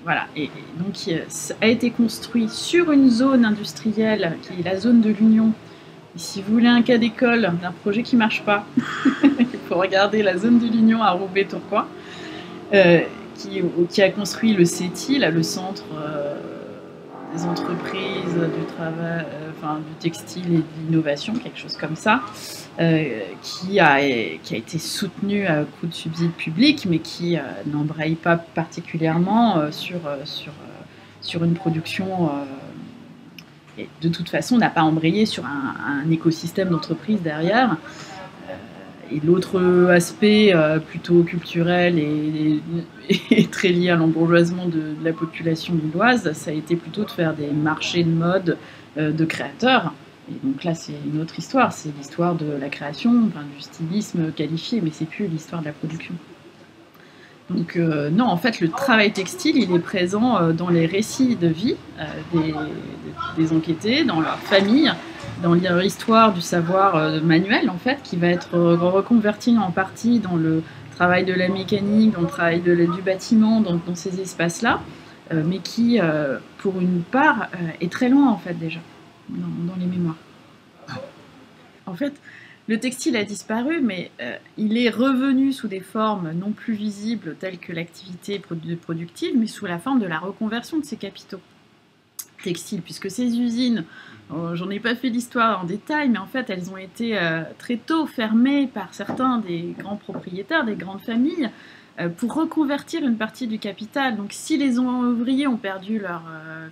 voilà. Et donc, ça a été construit sur une zone industrielle qui est la zone de l'Union. Et si vous voulez un cas d'école d'un projet qui ne marche pas, il faut regarder la zone de l'Union à Roubaix-Tourcoing, qui a construit le CETI, là, le centre des entreprises, du travail, du textile et de l'innovation, quelque chose comme ça, qui a été soutenu à coup de subsides publics, mais qui n'embraye pas particulièrement sur une production. Et de toute façon, n'a pas embrayé sur un écosystème d'entreprise derrière. Et l'autre aspect plutôt culturel et très lié à l'embourgeoisement de la population lilloise, ça a été plutôt de faire des marchés de mode de créateurs. Et donc là, c'est une autre histoire, c'est l'histoire de la création, du stylisme qualifié, mais c'est plus l'histoire de la production. Donc non, en fait, le travail textile, il est présent dans les récits de vie des enquêtés, dans leur famille, dans leur histoire du savoir manuel, en fait, qui va être reconverti en partie dans le travail de la mécanique, dans le travail du bâtiment, dans ces espaces-là, mais qui, pour une part, est très loin, en fait, déjà, dans les mémoires. En fait, le textile a disparu, mais il est revenu sous des formes non plus visibles telles que l'activité productive, mais sous la forme de la reconversion de ces capitaux textiles, puisque ces usines, j'en ai pas fait l'histoire en détail, mais en fait elles ont été très tôt fermées par certains des grands propriétaires, des grandes familles, pour reconvertir une partie du capital. Donc si les ouvriers ont perdu leur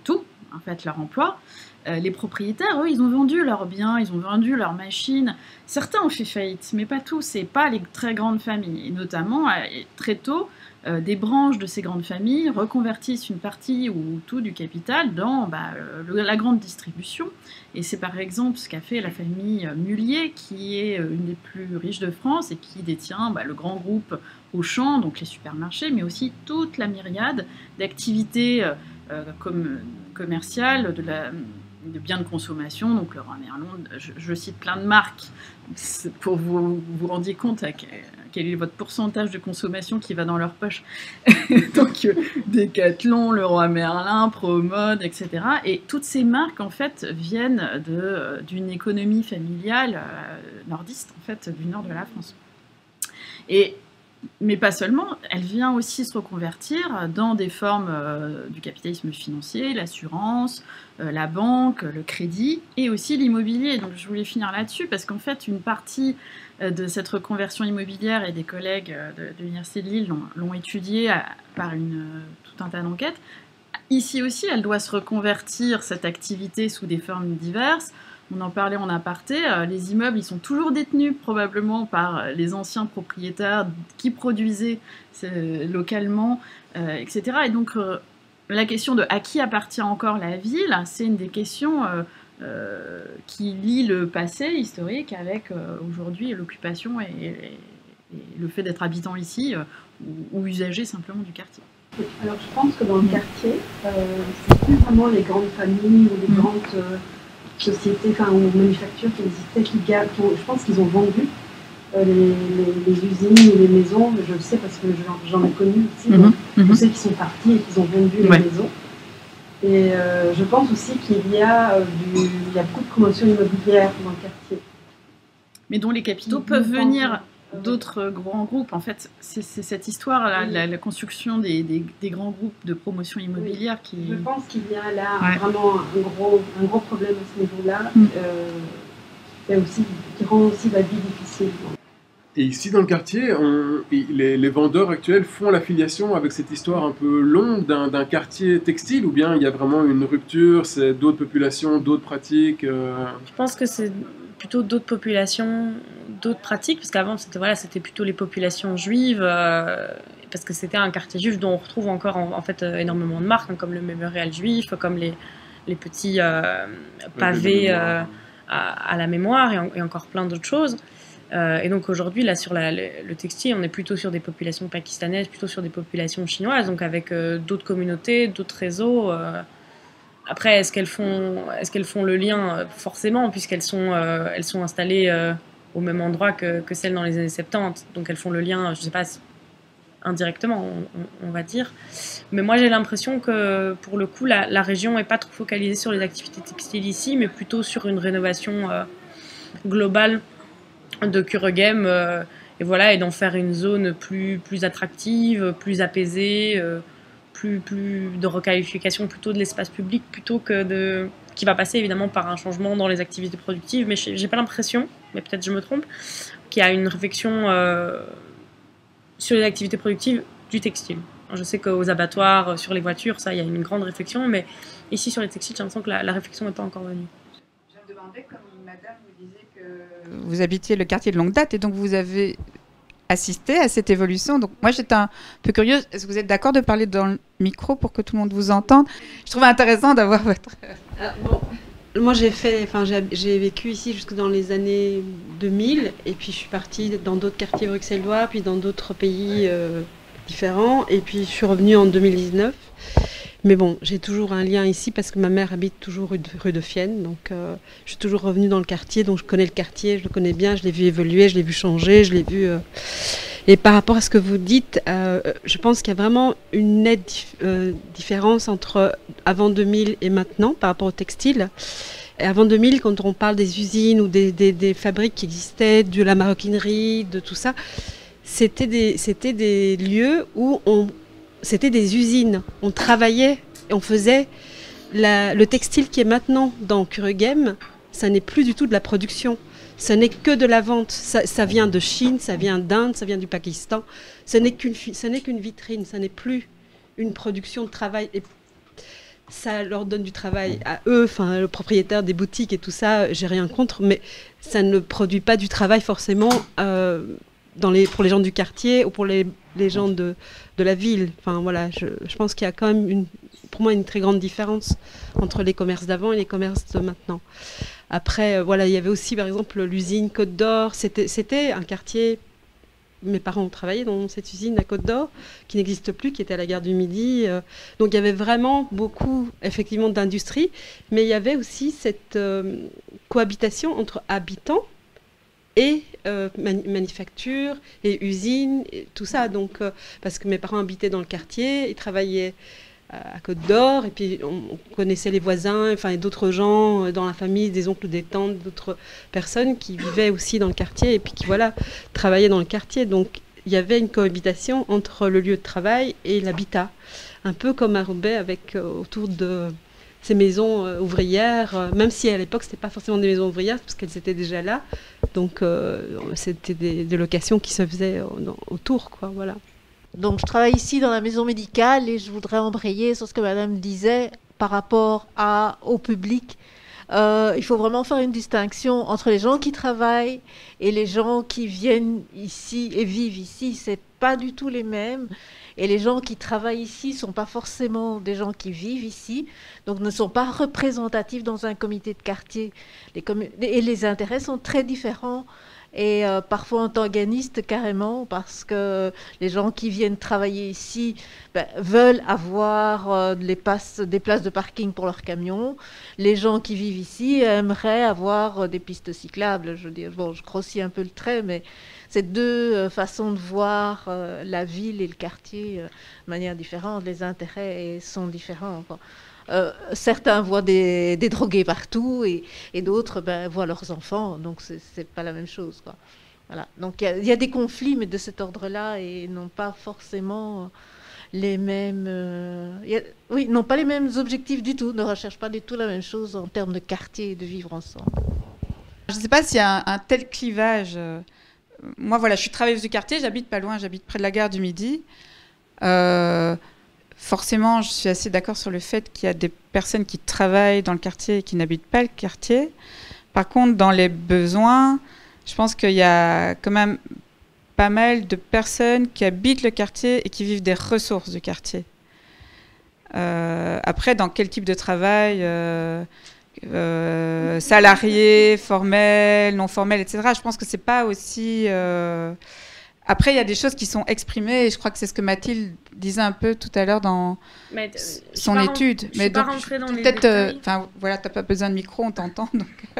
tout, en fait leur emploi. Les propriétaires, eux, ils ont vendu leurs biens, ils ont vendu leurs machines. Certains ont fait faillite, mais pas tous, et pas les très grandes familles. Et notamment, très tôt, des branches de ces grandes familles reconvertissent une partie ou tout du capital dans la grande distribution. Et c'est par exemple ce qu'a fait la famille Mullier, qui est une des plus riches de France et qui détient le grand groupe Auchan, donc les supermarchés, mais aussi toute la myriade d'activités commerciales, de biens de consommation, donc Leroy Merlin, je cite plein de marques pour vous rendiez compte quel est votre pourcentage de consommation qui va dans leur poche. Donc Decathlon, Leroy Merlin, Promode, etc. Et toutes ces marques en fait viennent d'une économie familiale nordiste, en fait, du nord de la France. Mais pas seulement, elle vient aussi se reconvertir dans des formes du capitalisme financier, l'assurance, la banque, le crédit et aussi l'immobilier. Donc je voulais finir là-dessus parce qu'en fait une partie de cette reconversion immobilière et des collègues de l'Université de Lille l'ont étudiée par tout un tas d'enquêtes. Ici aussi, elle doit se reconvertir, cette activité, sous des formes diverses. On en parlait en aparté, les immeubles, ils sont toujours détenus probablement par les anciens propriétaires qui produisaient localement, etc. Et donc, la question de à qui appartient encore la ville, c'est une des questions qui lie le passé historique avec aujourd'hui l'occupation et le fait d'être habitant ici ou usager simplement du quartier. Alors, je pense que dans le quartier, c'est plus vraiment les grandes familles ou les grandes sociétés, ou manufactures qui existaient, je pense qu'ils ont vendu les usines ou les maisons. Je le sais parce que j'en ai connu ici. Je sais qu'ils sont partis et qu'ils ont vendu les maisons. Et je pense aussi qu'il y a beaucoup de promotions immobilières dans le quartier. Mais dont les capitaux peuvent venir d'autres grands groupes. En fait, c'est cette histoire, la construction des grands groupes de promotion immobilière qui... Je pense qu'il y a là vraiment un gros problème à ce niveau-là, qui rend aussi la vie difficile. Et ici dans le quartier, les vendeurs actuels font l'affiliation avec cette histoire un peu longue d'un quartier textile, ou bien il y a vraiment une rupture, c'est d'autres populations, d'autres pratiques Je pense que c'est plutôt d'autres populations, d'autres pratiques, parce qu'avant c'était plutôt les populations juives, parce que c'était un quartier juif dont on retrouve encore en fait énormément de marques, comme le mémorial juif, comme les petits pavés à la mémoire et encore plein d'autres choses. Et donc aujourd'hui, là, sur le textile, on est plutôt sur des populations pakistanaises, plutôt sur des populations chinoises, donc avec d'autres communautés, d'autres réseaux. Après, est-ce qu'elles font le lien? Forcément, puisqu'elles sont installées au même endroit que celles dans les années 70. Donc elles font le lien, je ne sais pas, indirectement, on va dire. Mais moi, j'ai l'impression que, pour le coup, la région n'est pas trop focalisée sur les activités textiles ici, mais plutôt sur une rénovation globale de Kuregem, et d'en faire une zone plus attractive, plus apaisée, plus de requalification plutôt de l'espace public, plutôt que qui va passer évidemment par un changement dans les activités productives. Mais j'ai pas l'impression, mais peut-être je me trompe, qu'il y a une réflexion sur les activités productives du textile. Je sais qu'aux abattoirs, sur les voitures, ça, il y a une grande réflexion, mais ici sur les textiles, j'ai l'impression que la réflexion n'est pas encore venue. Je me demandais, comme madame me disait que vous habitiez le quartier de longue date et donc vous avez assisté à cette évolution. Donc moi j'étais un peu curieuse. Est-ce que vous êtes d'accord de parler dans le micro pour que tout le monde vous entende? Je trouvais intéressant d'avoir votre... Moi j'ai vécu ici jusque dans les années 2000 et puis je suis partie dans d'autres quartiers bruxellois, puis dans d'autres pays différents, et puis je suis revenue en 2019. Mais bon, j'ai toujours un lien ici parce que ma mère habite toujours rue de Fienne, donc je suis toujours revenue dans le quartier, donc je connais le quartier, je le connais bien, je l'ai vu évoluer, je l'ai vu changer, je l'ai vu... Et par rapport à ce que vous dites, je pense qu'il y a vraiment une nette différence entre avant 2000 et maintenant par rapport au textile. Et avant 2000, quand on parle des usines ou des fabriques qui existaient, de la maroquinerie, de tout ça, c'était des lieux où c'était des usines. On travaillait, on faisait le textile qui est maintenant dans Kuregem, ça n'est plus du tout de la production. Ça n'est que de la vente. Ça vient de Chine, ça vient d'Inde, ça vient du Pakistan. Ce n'est qu'une vitrine, ça n'est plus une production de travail. Et ça leur donne du travail à eux, enfin le propriétaire des boutiques et tout ça, j'ai rien contre, mais ça ne produit pas du travail forcément pour les gens du quartier ou pour les gens de la ville. Enfin voilà, je pense qu'il y a quand même pour moi une très grande différence entre les commerces d'avant et les commerces de maintenant. Après, voilà, il y avait aussi par exemple l'usine Côte d'Or, c'était un quartier. Mes parents ont travaillé dans cette usine à Côte d'Or, qui n'existe plus, qui était à la gare du Midi. Donc il y avait vraiment beaucoup, effectivement, d'industrie, mais il y avait aussi cette cohabitation entre habitants et manufactures et usines, et tout ça. Donc, parce que mes parents habitaient dans le quartier, ils travaillaient à Côte d'Or, et puis on connaissait les voisins, enfin, et d'autres gens dans la famille, des oncles, des tantes, d'autres personnes qui vivaient aussi dans le quartier et puis qui, voilà, travaillaient dans le quartier. Donc, il y avait une cohabitation entre le lieu de travail et l'habitat, un peu comme à Roubaix, avec autour de ces maisons ouvrières, même si à l'époque, c'était pas forcément des maisons ouvrières, parce qu'elles étaient déjà là. Donc, c'était des locations qui se faisaient autour, quoi, voilà. Donc je travaille ici dans la maison médicale et je voudrais embrayer sur ce que madame disait par rapport au public. Il faut vraiment faire une distinction entre les gens qui travaillent et les gens qui viennent ici et vivent ici. C'est pas du tout les mêmes. Et les gens qui travaillent ici ne sont pas forcément des gens qui vivent ici, donc ne sont pas représentatifs dans un comité de quartier. Et les intérêts sont très différents. Et parfois antagonistes carrément, parce que les gens qui viennent travailler ici veulent avoir des places de parking pour leurs camions. Les gens qui vivent ici aimeraient avoir des pistes cyclables. Je veux dire, bon, je grossis un peu le trait, mais c'est deux façons de voir la ville et le quartier de manière différente. Les intérêts sont différents, quoi. Certains voient des drogués partout et d'autres voient leurs enfants, donc c'est pas la même chose, quoi. Voilà. Donc il y a des conflits, mais de cet ordre-là, et non pas forcément les mêmes. Non, pas les mêmes objectifs du tout. Ne recherchent pas du tout la même chose en termes de quartier et de vivre ensemble. Je ne sais pas s'il y a un tel clivage. Moi, voilà, je suis travailleuse du quartier, j'habite pas loin, j'habite près de la gare du Midi. Forcément, je suis assez d'accord sur le fait qu'il y a des personnes qui travaillent dans le quartier et qui n'habitent pas le quartier. Par contre, dans les besoins, je pense qu'il y a quand même pas mal de personnes qui habitent le quartier et qui vivent des ressources du quartier. Après, dans quel type de travail salarié, formel, non formel, etc. Je pense que c'est pas aussi... Après, il y a des choses qui sont exprimées, et je crois que c'est ce que Mathilde disait un peu tout à l'heure dans son étude. Je ne suis pas rentrée dans les détails. Voilà, tu n'as pas besoin de micro, on t'entend.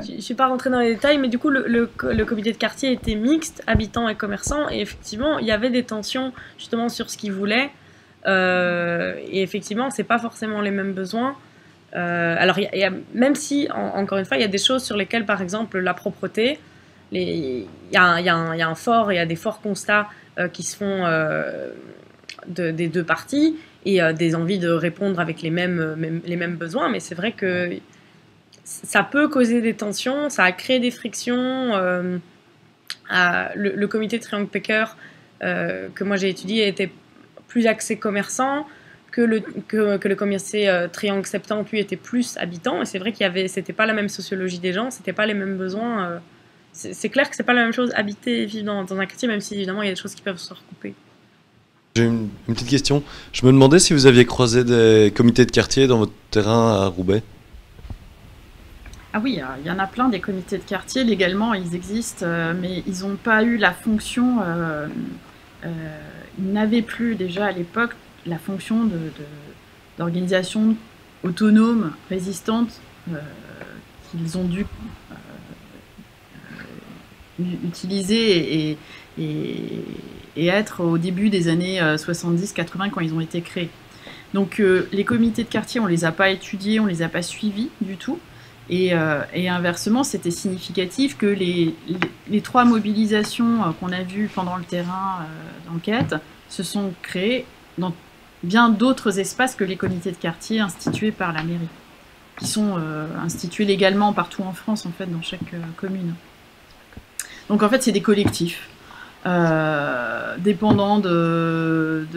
Je ne suis pas rentrée dans les détails, mais du coup, le comité de quartier était mixte, habitants et commerçants, et effectivement, il y avait des tensions justement sur ce qu'ils voulaient. Et effectivement, ce n'est pas forcément les mêmes besoins. Alors, même si, encore une fois, il y a des choses sur lesquelles, par exemple, la propreté... Il y a des forts constats qui se font des deux parties et des envies de répondre avec les mêmes besoins, mais c'est vrai que ça peut causer des tensions, ça a créé des frictions. Le comité Triangle Pecker que moi j'ai étudié était plus axé commerçant, que le comité Triangle Septembre lui était plus habitant, et c'est vrai c'était pas la même sociologie des gens, c'était pas les mêmes besoins. C'est clair que c'est pas la même chose habiter et vivre dans un quartier, même si évidemment il y a des choses qui peuvent se recouper. J'ai une petite question. Je me demandais si vous aviez croisé des comités de quartier dans votre terrain à Roubaix. Ah oui, il y en a plein des comités de quartier. Légalement, ils existent, mais ils n'ont pas eu la fonction. Ils n'avaient plus déjà à l'époque la fonction d'organisation autonome, résistante, qu'ils ont dû utiliser et être au début des années 70-80 quand ils ont été créés. Donc les comités de quartier, on ne les a pas étudiés, on ne les a pas suivis du tout. Et inversement, c'était significatif que les trois mobilisations qu'on a vues pendant le terrain d'enquête se sont créées dans bien d'autres espaces que les comités de quartier institués par la mairie, qui sont institués légalement partout en France, en fait, dans chaque commune. Donc en fait, c'est des collectifs dépendants de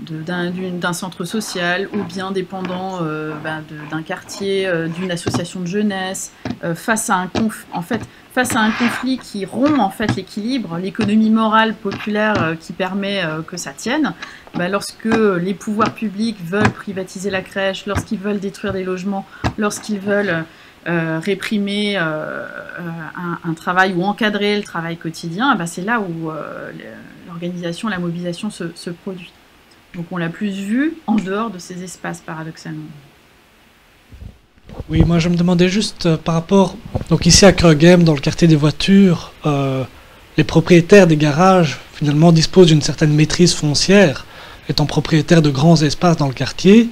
d'un centre social ou bien dépendant d'un quartier, d'une association de jeunesse, face à un conflit qui rompt en fait l'équilibre, l'économie morale populaire qui permet que ça tienne, lorsque les pouvoirs publics veulent privatiser la crèche, lorsqu'ils veulent détruire des logements, lorsqu'ils veulent réprimer un travail ou encadrer le travail quotidien, c'est là où l'organisation, la mobilisation se produit. Donc on l'a plus vu en dehors de ces espaces, paradoxalement. Oui, moi je me demandais juste par rapport... Donc ici à Kreugem, dans le quartier des voitures, les propriétaires des garages finalement disposent d'une certaine maîtrise foncière, étant propriétaires de grands espaces dans le quartier.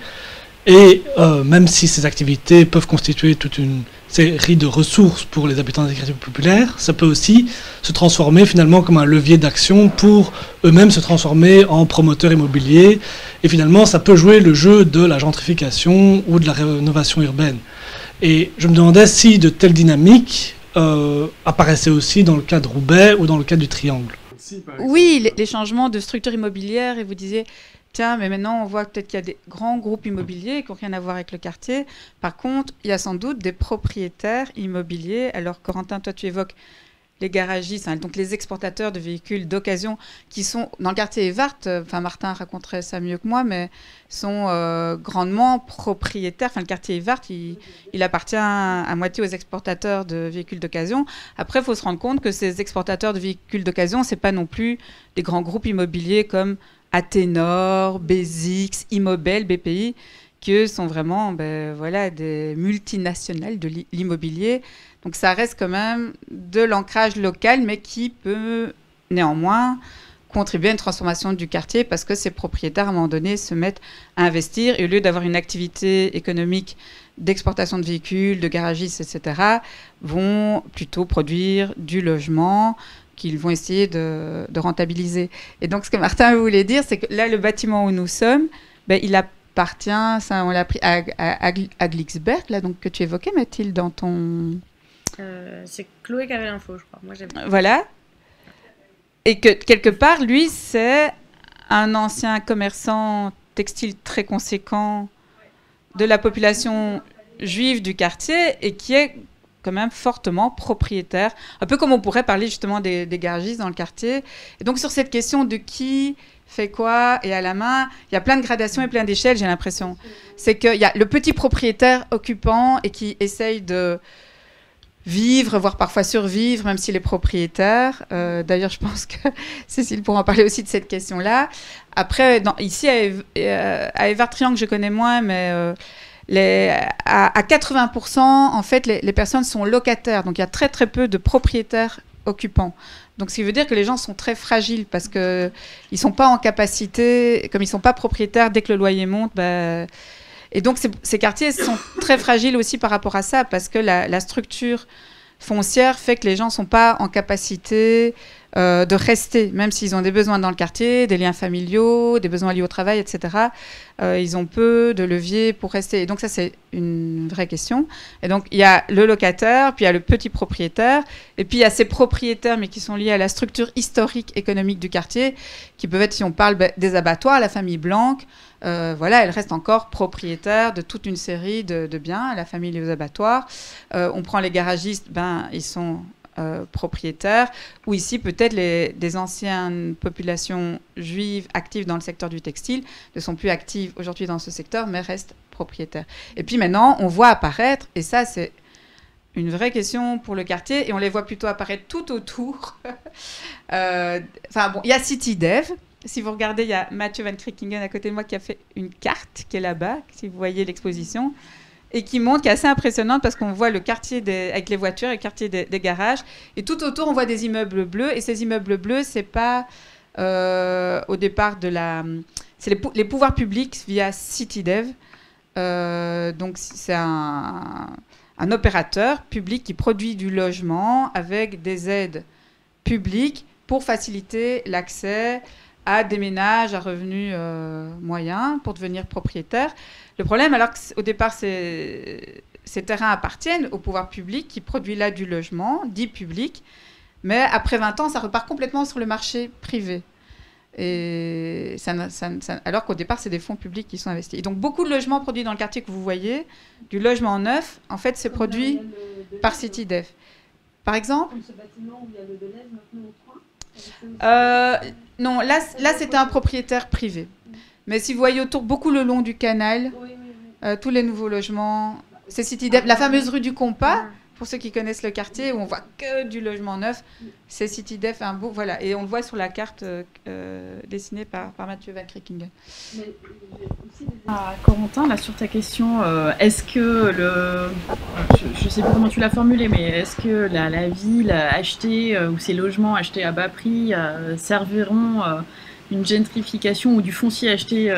Et même si ces activités peuvent constituer toute une série de ressources pour les habitants des quartiers populaires, ça peut aussi se transformer finalement comme un levier d'action pour eux-mêmes se transformer en promoteurs immobiliers. Et finalement, ça peut jouer le jeu de la gentrification ou de la rénovation urbaine. Et je me demandais si de telles dynamiques apparaissaient aussi dans le cas de Roubaix ou dans le cas du Triangle. Oui, les changements de structure immobilière, et vous disiez... Tiens, mais maintenant, on voit peut-être qu'il y a des grands groupes immobiliers qui n'ont rien à voir avec le quartier. Par contre, il y a sans doute des propriétaires immobiliers. Alors, Corentin, toi, tu évoques les garagistes, donc les exportateurs de véhicules d'occasion qui sont dans le quartier Evart. Enfin, Martin raconterait ça mieux que moi, mais sont grandement propriétaires. Enfin, le quartier Evart, il appartient à moitié aux exportateurs de véhicules d'occasion. Après, il faut se rendre compte que ces exportateurs de véhicules d'occasion, ce n'est pas non plus des grands groupes immobiliers comme Athénor, Besix, Immobel, BPI, qui sont vraiment des multinationales de l'immobilier. Donc ça reste quand même de l'ancrage local, mais qui peut néanmoins contribuer à une transformation du quartier parce que ces propriétaires, à un moment donné, se mettent à investir et au lieu d'avoir une activité économique d'exportation de véhicules, de garagistes, etc., vont plutôt produire du logement qu'ils vont essayer de rentabiliser. Et donc, ce que Martin voulait dire, c'est que là, le bâtiment où nous sommes, il appartient, ça, on l'a pris à Glixberg, là, donc, que tu évoquais, Mathilde, dans ton... c'est Chloé qui avait l'info, je crois. Moi, voilà. Et que, quelque part, lui, c'est un ancien commerçant textile très conséquent de la population juive du quartier et qui est quand même fortement propriétaire, un peu comme on pourrait parler justement des garagistes dans le quartier. Et donc sur cette question de qui fait quoi et à la main, il y a plein de gradations et plein d'échelles, j'ai l'impression. C'est qu'il y a le petit propriétaire occupant et qui essaye de vivre, voire parfois survivre, même s'il est propriétaire. D'ailleurs, je pense que Cécile pourra en parler aussi de cette question-là. Après, ici, à Evart Triangle, je connais moins, mais... à 80%, en fait, les personnes sont locataires. Donc, il y a très, très peu de propriétaires occupants. Donc, ce qui veut dire que les gens sont très fragiles parce qu'ils ne sont pas en capacité, comme ils ne sont pas propriétaires, dès que le loyer monte, et donc, ces quartiers sont très fragiles aussi par rapport à ça parce que la structure foncière fait que les gens ne sont pas en capacité de rester, même s'ils ont des besoins dans le quartier, des liens familiaux, des besoins liés au travail, etc. Ils ont peu de leviers pour rester. Et donc ça, c'est une vraie question. Et donc, il y a le locataire, puis il y a le petit propriétaire, et puis il y a ces propriétaires, mais qui sont liés à la structure historique économique du quartier, qui peuvent être, si on parle des abattoirs, la famille Blanc, elle reste encore propriétaire de toute une série de biens, la famille des abattoirs. On prend les garagistes, ils sont... propriétaires, ou ici peut-être des anciennes populations juives actives dans le secteur du textile ne sont plus actives aujourd'hui dans ce secteur, mais restent propriétaires. Et puis maintenant, on voit apparaître, et ça c'est une vraie question pour le quartier, et on les voit plutôt apparaître tout autour. Il y a CityDev. Si vous regardez, il y a Mathieu Van Kriekingen à côté de moi qui a fait une carte qui est là-bas, si vous voyez l'exposition, et qui montre, qui est assez impressionnante parce qu'on voit le quartier avec les voitures, le quartier des garages, et tout autour on voit des immeubles bleus, et ces immeubles bleus, c'est pas au départ c'est les pouvoirs publics via CityDev. Donc c'est un opérateur public qui produit du logement avec des aides publiques pour faciliter l'accès à des ménages à revenus moyens pour devenir propriétaires. Le problème, alors qu'au départ, ces terrains appartiennent au pouvoir public qui produit là du logement, dit public, mais après 20 ans, ça repart complètement sur le marché privé. Et alors qu'au départ, c'est des fonds publics qui sont investis. Et donc, beaucoup de logements produits dans le quartier que vous voyez, du logement neuf, en fait, c'est produit par CityDev. Par exemple, ce bâtiment où il y a le Deleuze maintenant au coin. non, là c'était un propriétaire privé. Mais si vous voyez autour, beaucoup le long du canal, tous les nouveaux logements, c'est CityDev. La fameuse rue du Compas, pour ceux qui connaissent le quartier, où on voit que du logement neuf, c'est CityDev, un beau, voilà. Et on le voit sur la carte dessinée par Mathieu Van Krickingen. Corentin, là, sur ta question, est-ce que je ne sais plus comment tu l'as formulé, mais est-ce que la ville achetée ou ces logements achetés à bas prix serviront une gentrification, ou du foncier acheté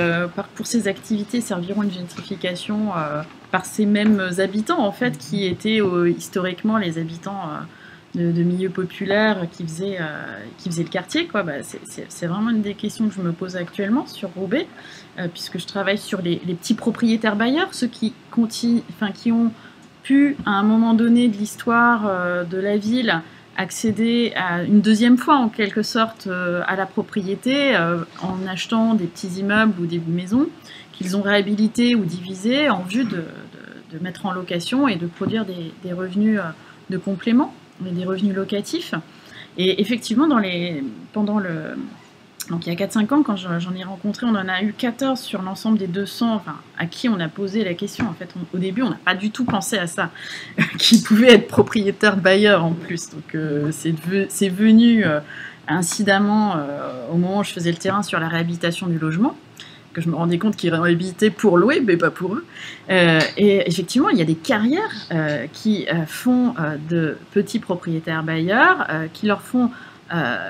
pour ces activités serviront une gentrification par ces mêmes habitants, en fait, qui étaient historiquement les habitants de milieux populaires qui faisaient le quartier, quoi. C'est vraiment une des questions que je me pose actuellement sur Roubaix, puisque je travaille sur les petits propriétaires bailleurs, ceux qui ont pu, à un moment donné de l'histoire de la ville, accéder à une deuxième fois, en quelque sorte, à la propriété, en achetant des petits immeubles ou des maisons qu'ils ont réhabilités ou divisés en vue de mettre en location et de produire des revenus de complément, des revenus locatifs. Et effectivement, donc il y a 4-5 ans, quand j'en ai rencontré, on en a eu 14 sur l'ensemble des 200, à qui on a posé la question. En fait, au début, on n'a pas du tout pensé à ça, qui pouvaient être propriétaires bailleurs en plus. Donc c'est venu incidemment au moment où je faisais le terrain sur la réhabilitation du logement, que je me rendais compte qu'ils réhabilitaient pour louer, mais pas pour eux. Et effectivement, il y a des carrières qui font de petits propriétaires bailleurs, qui leur font,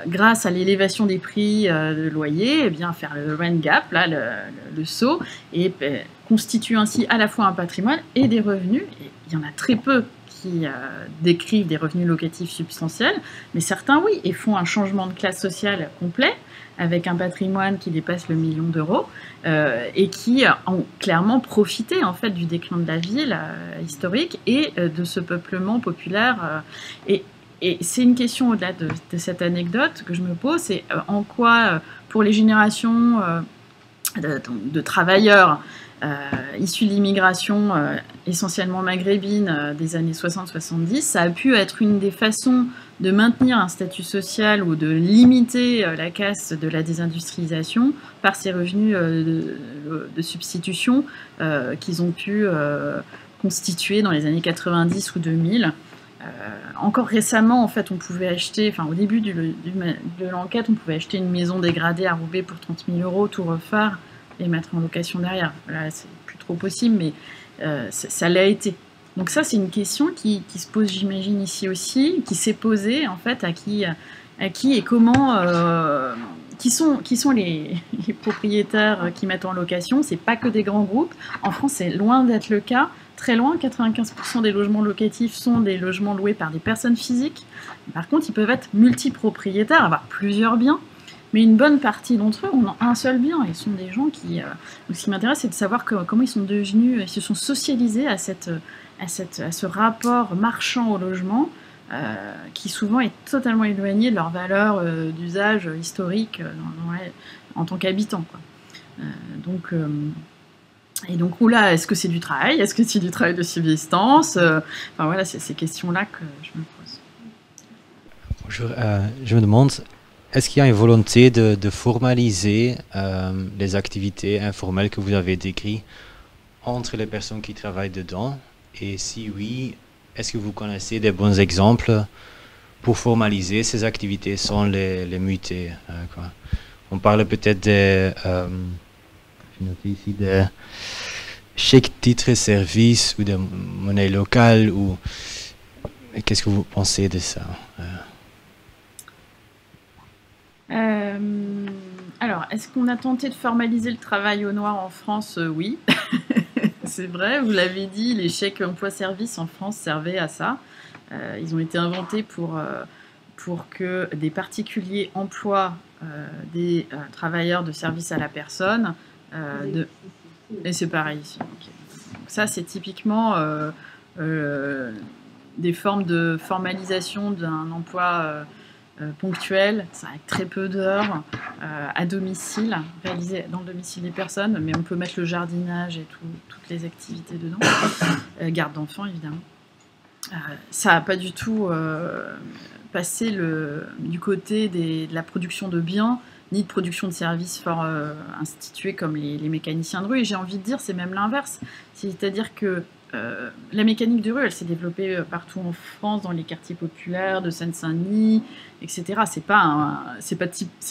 grâce à l'élévation des prix de loyer, faire le rent gap, là, le saut, et constituent ainsi à la fois un patrimoine et des revenus. Et il y en a très peu qui décrivent des revenus locatifs substantiels, mais certains, oui, et font un changement de classe sociale complet, avec un patrimoine qui dépasse le 1 million d'euros, et qui ont clairement profité, en fait, du déclin de la ville historique et de ce peuplement populaire. Et c'est une question au-delà de cette anecdote que je me pose, c'est en quoi, pour les générations de travailleurs issus de l'immigration essentiellement maghrébine des années 60-70, ça a pu être une des façons de maintenir un statut social ou de limiter la casse de la désindustrialisation par ces revenus de substitution qu'ils ont pu constituer dans les années 90 ou 2000. Encore récemment, en fait, on pouvait acheter, au début de l'enquête, on pouvait acheter une maison dégradée à Roubaix pour 30 000 €, tout refaire et mettre en location derrière. Là, c'est plus trop possible, mais ça l'a été. Donc ça, c'est une question qui se pose, j'imagine, ici aussi, qui s'est posée, en fait, à qui et comment, qui sont les propriétaires qui mettent en location. C'est pas que des grands groupes. En France, c'est loin d'être le cas. Très loin, 95% des logements locatifs sont des logements loués par des personnes physiques. Par contre, ils peuvent être multipropriétaires, avoir plusieurs biens. Mais une bonne partie d'entre eux ont un seul bien. Ils sont des gens qui... Donc ce qui m'intéresse, c'est de savoir comment ils sont devenus... Ils se sont socialisés à ce rapport marchand au logement, qui souvent est totalement éloigné de leur valeur d'usage historique en tant qu'habitants. Et donc, oula, est-ce que c'est du travail? Est-ce que c'est du travail de subsistance? Voilà, c'est ces questions-là que je me pose. Bonjour, je me demande, est-ce qu'il y a une volonté de formaliser les activités informelles que vous avez décrites entre les personnes qui travaillent dedans? Et si oui, est-ce que vous connaissez des bons exemples pour formaliser ces activités sans les muter, quoi? On parle peut-être des... j'ai noté ici des chèques, titres et services ou des monnaies locales. Qu'est-ce que vous pensez de ça? Alors, est-ce qu'on a tenté de formaliser le travail au noir en France? Oui, c'est vrai, vous l'avez dit, les chèques emploi-service en France servaient à ça. Ils ont été inventés pour que des particuliers emploient des travailleurs de service à la personne. Et c'est pareil ici. Okay. Donc ça, c'est typiquement des formes de formalisation d'un emploi ponctuelles, avec très peu d'heures, à domicile, réalisées dans le domicile des personnes, mais on peut mettre le jardinage et toutes les activités dedans, garde d'enfants évidemment. Ça n'a pas du tout passé du côté de la production de biens, ni de production de services fort institués comme les mécaniciens de rue, et j'ai envie de dire c'est même l'inverse, c'est-à-dire que la mécanique de rue, elle s'est développée partout en France, dans les quartiers populaires de Seine-Saint-Denis, etc. C'est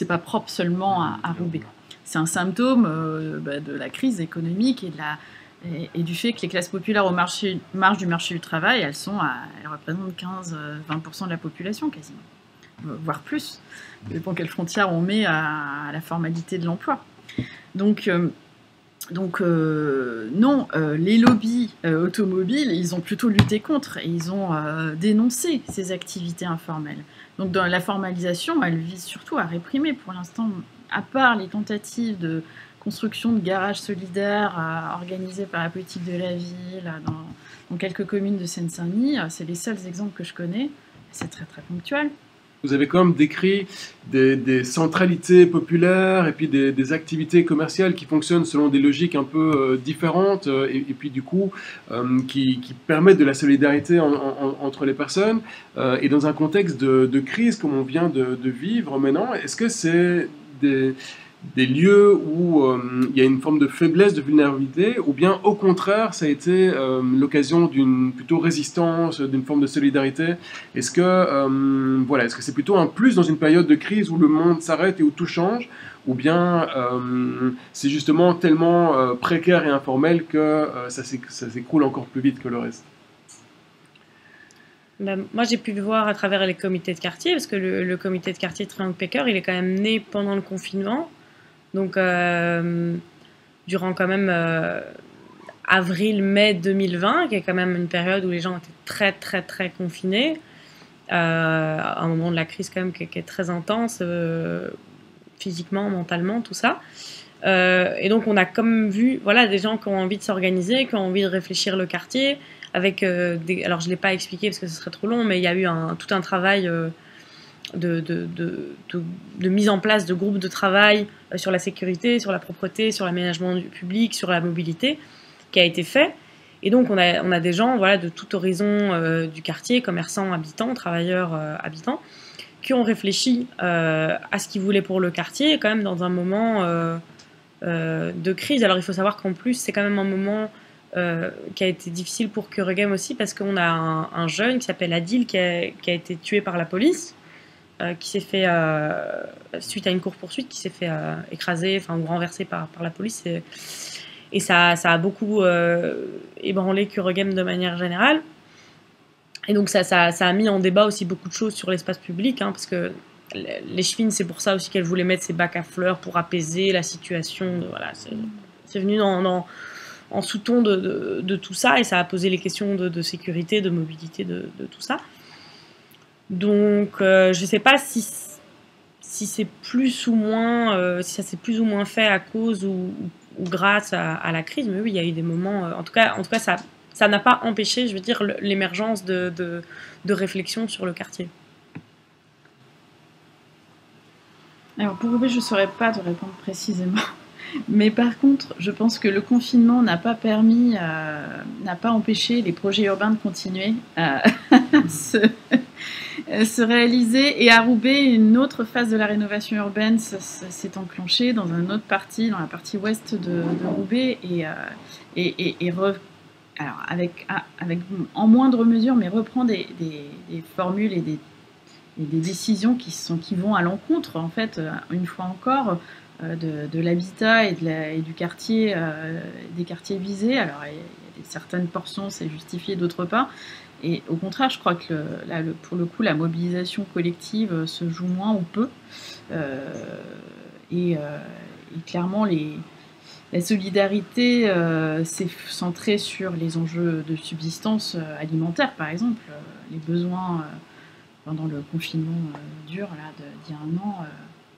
pas propre seulement à Roubaix. C'est un symptôme de la crise économique et du fait que les classes populaires aux marge du marché du travail, elles représentent 15-20% de la population quasiment, voire plus. Ça dépend quelle frontière on met à la formalité de l'emploi. Donc non, les lobbies automobiles, ils ont plutôt lutté contre et ils ont dénoncé ces activités informelles. Donc dans la formalisation, elle vise surtout à réprimer pour l'instant, à part les tentatives de construction de garages solidaires organisés par la politique de la ville dans quelques communes de Seine-Saint-Denis. C'est les seuls exemples que je connais. C'est très très ponctuel. Vous avez quand même décrit des centralités populaires et puis des activités commerciales qui fonctionnent selon des logiques un peu différentes et puis du coup qui permettent de la solidarité entre les personnes. Et dans un contexte de crise comme on vient de vivre maintenant, est-ce que c'est des lieux où il y a une forme de faiblesse, de vulnérabilité, ou bien au contraire, ça a été l'occasion d'une plutôt résistance, d'une forme de solidarité? Est-ce que est-ce que c'est plutôt un plus dans une période de crise où le monde s'arrête et où tout change, ou bien c'est justement tellement précaire et informel que ça s'écroule encore plus vite que le reste? Moi, j'ai pu le voir à travers les comités de quartier, parce que le comité de quartier Triangle Pécœur, il est quand même né pendant le confinement. Donc, durant quand même avril-mai 2020, qui est quand même une période où les gens étaient très, très, très confinés, un moment de la crise quand même qui est très intense, physiquement, mentalement, tout ça. Et donc, on a comme vu des gens qui ont envie de s'organiser, qui ont envie de réfléchir le quartier, avec alors je ne l'ai pas expliqué parce que ce serait trop long, mais il y a eu tout un travail de mise en place de groupes de travail sur la sécurité, sur la propreté, sur l'aménagement du public, sur la mobilité, qui a été fait. Et donc on a des gens de tout horizon du quartier, commerçants, habitants, travailleurs, habitants, qui ont réfléchi à ce qu'ils voulaient pour le quartier, quand même dans un moment de crise. Alors il faut savoir qu'en plus c'est quand même un moment qui a été difficile pour Cure Game aussi, parce qu'on a un jeune qui s'appelle Adil qui a été tué par la police, qui s'est fait, suite à une course-poursuite, qui s'est fait écraser ou renverser par la police. Et ça a beaucoup ébranlé Cure Game de manière générale. Et donc ça a mis en débat aussi beaucoup de choses sur l'espace public, parce que les Chevines, c'est pour ça aussi qu'elles voulaient mettre ces bacs à fleurs pour apaiser la situation. C'est venu en sous-ton de tout ça, et ça a posé les questions de sécurité, de mobilité, de tout ça. Donc, je ne sais pas si c'est plus ou moins, si ça s'est plus ou moins fait à cause ou grâce à la crise, mais oui, il y a eu des moments. En tout cas, ça n'a pas empêché, je veux dire, l'émergence de réflexion sur le quartier. Alors pour Roubaix, je ne saurais pas te répondre précisément. Mais par contre, je pense que le confinement n'a pas empêché les projets urbains de continuer à se réaliser. Et à Roubaix, une autre phase de la rénovation urbaine s'est enclenchée dans une autre partie, dans la partie ouest de Roubaix, alors avec en moindre mesure, mais reprend des formules et des décisions qui vont à l'encontre, en fait, une fois encore, de l'habitat et du quartier, des quartiers visés. Alors, il y a certaines portions, c'est justifié, d'autres pas. Et au contraire, je crois que pour le coup, la mobilisation collective se joue moins ou peu. Et clairement, la solidarité s'est centrée sur les enjeux de subsistance alimentaire, par exemple. Les besoins pendant le confinement dur d'il y a un an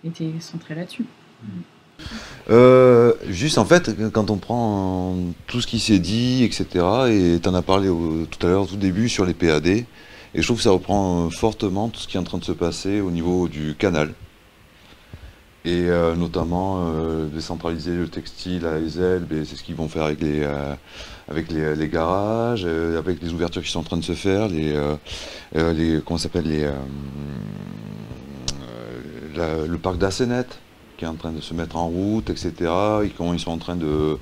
étaient centrés là-dessus. Juste en fait, quand on prend tout ce qui s'est dit, etc., et tu en as parlé tout à l'heure, au tout début, sur les PAD, Et je trouve que ça reprend fortement tout ce qui est en train de se passer au niveau du canal. Et notamment décentraliser le textile à Ezel, c'est ce qu'ils vont faire avec les garages, avec les ouvertures qui sont en train de se faire, comment ça s'appelle, le parc d'Assenet qui est en train de se mettre en route, etc. Et comment ils sont en train de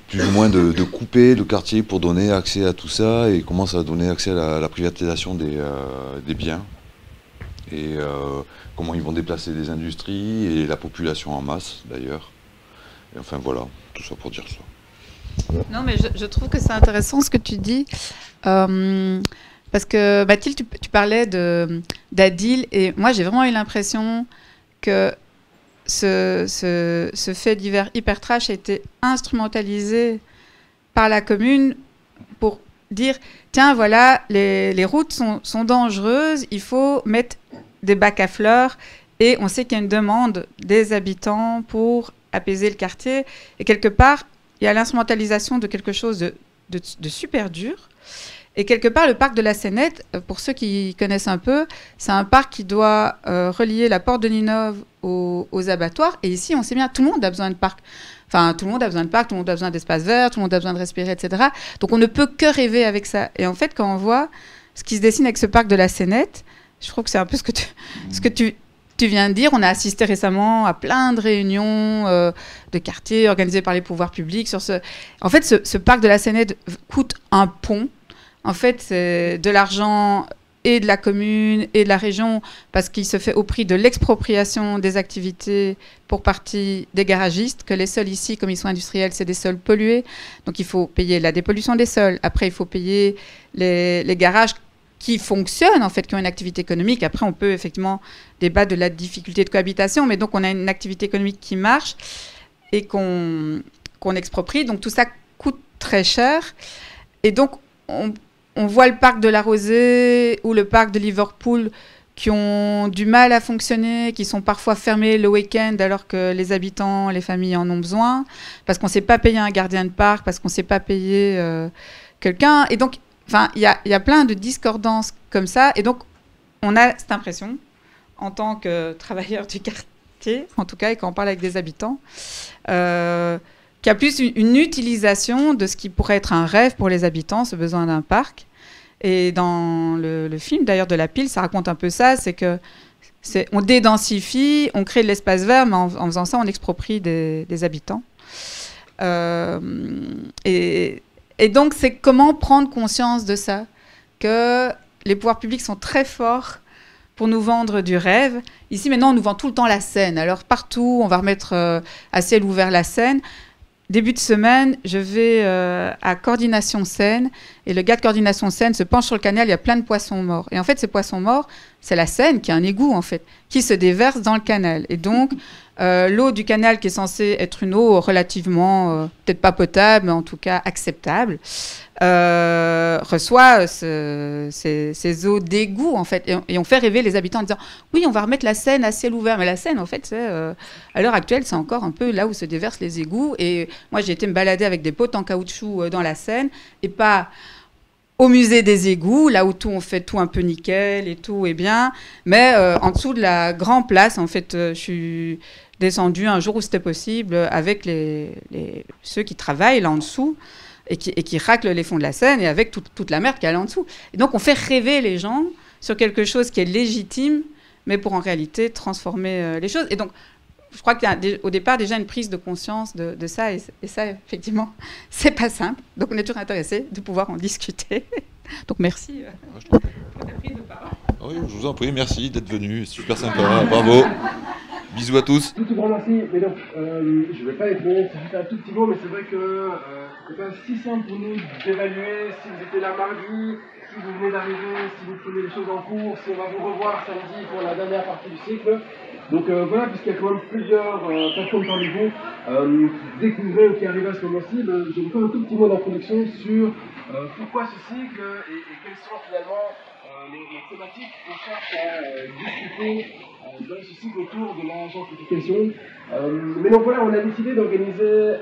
plus ou moins de couper le quartier pour donner accès à tout ça, et comment ça va donner accès à la privatisation des biens. Et comment ils vont déplacer des industries et la population en masse d'ailleurs. Et enfin voilà, tout ça pour dire ça. Non, mais je trouve que c'est intéressant ce que tu dis. Parce que Mathilde, tu parlais d'Adil, et moi j'ai vraiment eu l'impression que ce fait divers hyper trash a été instrumentalisé par la commune pour dire tiens, voilà, les routes sont dangereuses, il faut mettre des bacs à fleurs, et on sait qu'il y a une demande des habitants pour apaiser le quartier, et quelque part il y a l'instrumentalisation de quelque chose de super dur. Et quelque part, le parc de la Sénète, pour ceux qui connaissent un peu, c'est un parc qui doit relier la porte de Ninove aux abattoirs. Et ici, on sait bien, tout le monde a besoin de parc. Enfin, tout le monde a besoin de parc, tout le monde a besoin d'espace vert, tout le monde a besoin de respirer, etc. Donc, on ne peut que rêver avec ça. Et en fait, quand on voit ce qui se dessine avec ce parc de la Sénète, je trouve que c'est un peu ce que tu viens de dire. On a assisté récemment à plein de réunions de quartiers organisées par les pouvoirs publics sur ce... En fait, ce parc de la Sénète coûte un pont. En fait, c'est de l'argent et de la commune et de la région, parce qu'il se fait au prix de l'expropriation des activités pour partie des garagistes, que les sols ici, comme ils sont industriels, c'est des sols pollués. Donc il faut payer la dépollution des sols. Après, il faut payer les garages qui fonctionnent, en fait, qui ont une activité économique. Après, on peut effectivement débattre de la difficulté de cohabitation, mais donc on a une activité économique qui marche et qu'on exproprie. Donc tout ça coûte très cher. Et donc, on voit le parc de la Rosée ou le parc de Liverpool qui ont du mal à fonctionner, qui sont parfois fermés le week-end alors que les habitants, les familles en ont besoin, parce qu'on ne sait pas payer un gardien de parc, parce qu'on ne sait pas payer quelqu'un. Et donc, il y a plein de discordances comme ça. Et donc, on a cette impression, en tant que travailleur du quartier, en tout cas, et quand on parle avec des habitants, qu'il y a plus une utilisation de ce qui pourrait être un rêve pour les habitants, ce besoin d'un parc. Et dans le film, d'ailleurs, de La Pile, ça raconte un peu ça, c'est que on dédensifie, on crée de l'espace vert, mais en faisant ça, on exproprie des habitants. Et donc, c'est comment prendre conscience de ça, que les pouvoirs publics sont très forts pour nous vendre du rêve. Ici, maintenant, on nous vend tout le temps la Seine. Alors, partout, on va remettre à ciel ouvert la Seine. Début de semaine, je vais à Coordination Seine, et le gars de Coordination Seine se penche sur le canal, il y a plein de poissons morts. Et en fait, ces poissons morts, c'est la Seine qui a un égout, en fait, qui se déverse dans le canal. Et donc, l'eau du canal, qui est censée être une eau relativement, peut-être pas potable, mais en tout cas acceptable, reçoit ces eaux d'égout, en fait. Et on fait rêver les habitants en disant « Oui, on va remettre la Seine à ciel ouvert ». Mais la Seine, en fait, à l'heure actuelle, c'est encore un peu là où se déversent les égouts. Et moi, j'ai été me balader avec des potes en caoutchouc dans la Seine, et pas au musée des égouts, là où on fait tout un peu nickel et tout est bien, mais en dessous de la grande place, en fait, je suis descendue un jour où c'était possible avec ceux qui travaillent là en dessous et qui raclent les fonds de la Seine, et avec toute la merde qu'il y a là en dessous. Et donc, on fait rêver les gens sur quelque chose qui est légitime, mais pour en réalité transformer les choses. Et donc, je crois qu'il y a au départ déjà une prise de conscience de ça, et ça, effectivement, c'est pas simple. Donc, on est toujours intéressé de pouvoir en discuter. Donc, merci pour ta prise de parole. Oui, je vous en prie, merci d'être venu, super sympa, bravo. Bisous à tous. Tout grand merci, mais donc, je vais pas être long, c'est juste un tout petit mot, mais c'est vrai que c'est pas si simple pour nous d'évaluer si vous étiez là mardi, si vous venez d'arriver, si vous prenez les choses en cours, si on va vous revoir samedi pour la dernière partie du cycle. Donc voilà, puisqu'il y a quand même plusieurs personnes parmi vous qui découvraient ou qui arrivaient à ce moment-ci, je vais vous faire un tout petit mot d'introduction sur pourquoi ce cycle et quelles sont finalement les thématiques qu'on cherche à discuter dans ce cycle autour de la gentrification. Mais donc voilà, on a décidé d'organiser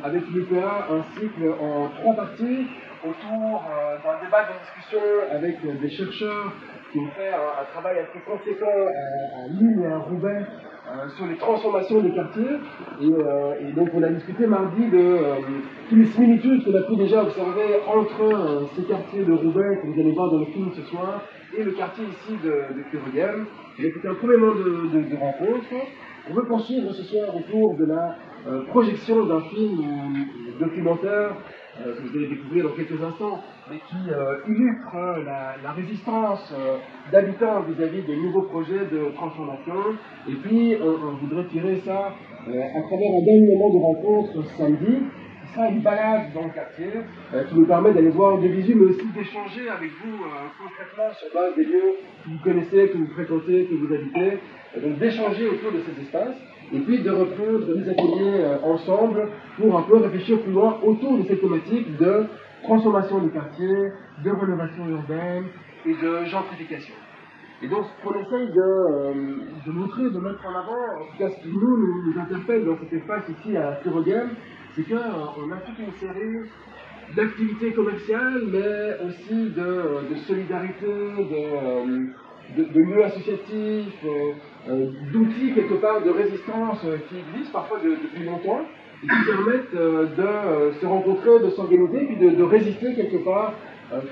avec l'UPA un cycle en 3 parties. autour d'un débat, d'une discussion avec des chercheurs qui ont fait un travail assez conséquent à Lille et à Roubaix sur les transformations des quartiers. Et donc on a discuté mardi de toutes les similitudes qu'on a pu déjà observer entre ces quartiers de Roubaix, que vous allez voir dans le film ce soir, et le quartier ici de Kurugem. C'était un premier moment de rencontre. On veut poursuivre ce soir autour de la projection d'un film documentaire que vous allez découvrir dans quelques instants, mais qui illustre la résistance d'habitants vis-à-vis de nouveaux projets de transformation. Et puis, on voudrait tirer ça à travers un dernier moment de rencontre samedi, qui sera une balade dans le quartier, qui nous permet d'aller voir de visu, mais aussi d'échanger avec vous concrètement sur base des lieux que vous connaissez, que vous fréquentez, que vous habitez, donc d'échanger autour de ces espaces. Et puis de reprendre des ateliers ensemble pour un peu réfléchir plus loin autour de cette thématique de transformation du quartier, de rénovation urbaine et de gentrification. Et donc ce qu'on essaye de montrer, de mettre en avant, en tout cas ce qui nous interpelle dans cet espace ici à Kurugem, c'est qu'on a toute une série d'activités commerciales, mais aussi de solidarité, de lieux associatifs, d'outils quelque part de résistance qui existent parfois depuis longtemps et qui permettent de se rencontrer, de s'organiser et puis de résister quelque part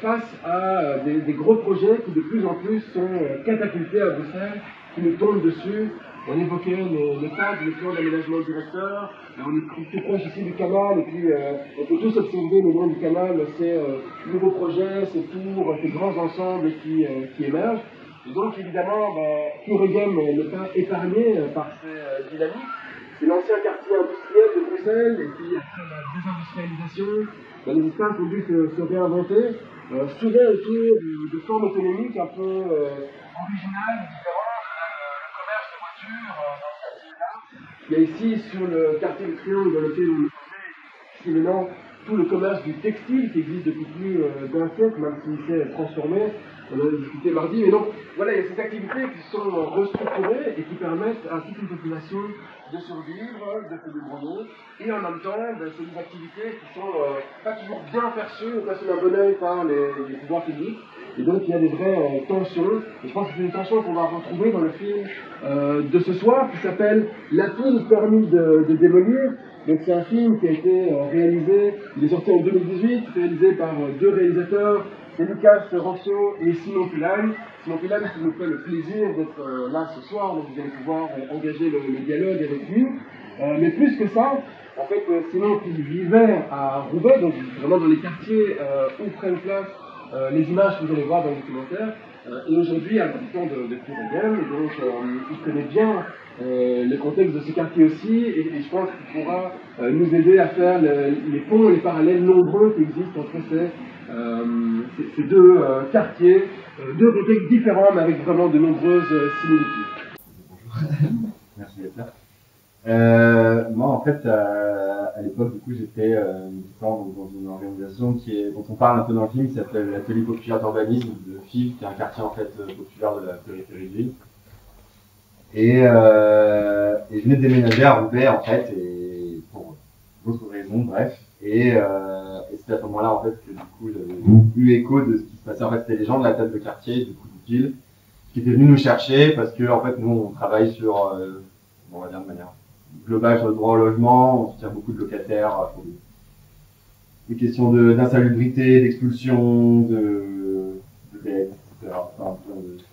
face à des gros projets qui de plus en plus sont catapultés à Bruxelles, qui nous tombent dessus. On évoquait les PAD, les plans d'aménagement directeur, on est tout proche ici du canal, et puis on peut tous observer le long du canal ces nouveaux projets, ces tours, ces grands ensembles qui émergent. Et donc évidemment, Kurugem n'est pas épargné par ces dynamiques. C'est l'ancien quartier industriel de Bruxelles, et puis après la désindustrialisation, les espaces ont dû se réinventer, souvent autour de formes économiques un peu originales, différentes. Le commerce de voitures dans ce quartier-là. Il y a ici, sur le quartier du Triangle, dans lequel on est ici maintenant, tout le commerce du textile qui existe depuis plus d'un siècle, même s'il s'est transformé. On en a discuté mardi, mais donc voilà, il y a ces activités qui sont restructurées et qui permettent à toute une population de survivre, de se débrouiller, et en même temps, c'est des activités qui sont pas toujours bien perçues, ou passées d'un bon oeil par les pouvoirs publics, et donc il y a des vraies tensions, et je pense que c'est des tensions qu'on va retrouver dans le film de ce soir, qui s'appelle La pile permis de démolir. Donc c'est un film qui a été réalisé, il est sorti en 2018, réalisé par deux réalisateurs, c'est Lucas Rossio et Simon Pulane. Simon Pulane qui nous fait le plaisir d'être là ce soir, donc vous allez pouvoir engager le dialogue avec lui. Mais plus que ça, en fait, Simon qui vivait à Roubaix, donc vraiment dans les quartiers où prennent place les images que vous allez voir dans le documentaire, et aujourd'hui habitant de Kurugem, et donc il connaît bien le contexte de ce quartier aussi, et je pense qu'il pourra nous aider à faire les ponts, les parallèles nombreux qui existent entre ces deux quartiers, deux contextes différents, mais avec vraiment de nombreuses similitudes. Bonjour, merci d'être là. Moi, en fait, à l'époque, du coup, j'étais dans une organisation dont on parle un peu dans le film, qui s'appelle l'Atelier populaire d'urbanisme de FIV, qui est un quartier en fait populaire de la périphérie de Lille. Et je venais de déménager à Roubaix, en fait, et pour d'autres raisons, bref. Et c'était à ce moment-là, en fait, que du coup, j'avais eu écho de ce qui se passait. En fait, c'était les gens de la tête de quartier, du coup, du ville, qui étaient venus nous chercher parce que, en fait, nous, on travaille sur, on va dire de manière globale, sur le droit au logement, on soutient beaucoup de locataires pour des questions d'insalubrité, d'expulsion, de dette, etc. Enfin,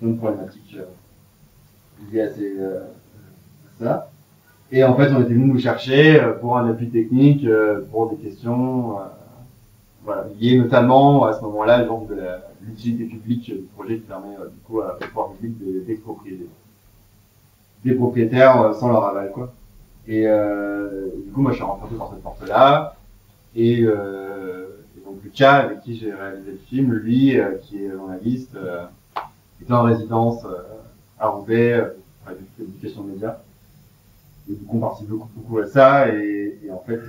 plein de problématiques liées à ça. Et en fait, on était venus nous chercher pour un appui technique, pour des questions voilà, liées notamment à ce moment-là de l'utilité publique du projet qui permet du coup à la pouvoir public d'exproprier des propriétaires sans leur aval, quoi. Et du coup, moi, je suis rentré par cette porte-là. Et donc, Lucas, avec qui j'ai réalisé le film, lui, qui est journaliste, était en résidence à Roubaix, l'éducation de médias. Et du coup, on participe beaucoup à ça. Et en fait,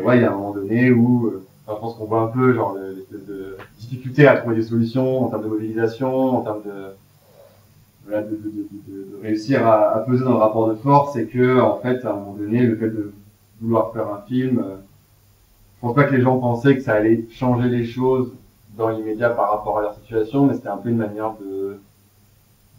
ouais, il y a un moment donné où je pense qu'on voit un peu genre l'espèce de difficulté à trouver des solutions en termes de mobilisation, en termes de réussir à peser dans le rapport de force, et que en fait, à un moment donné, le fait de vouloir faire un film, je pense pas que les gens pensaient que ça allait changer les choses dans l'immédiat par rapport à leur situation, mais c'était un peu une manière de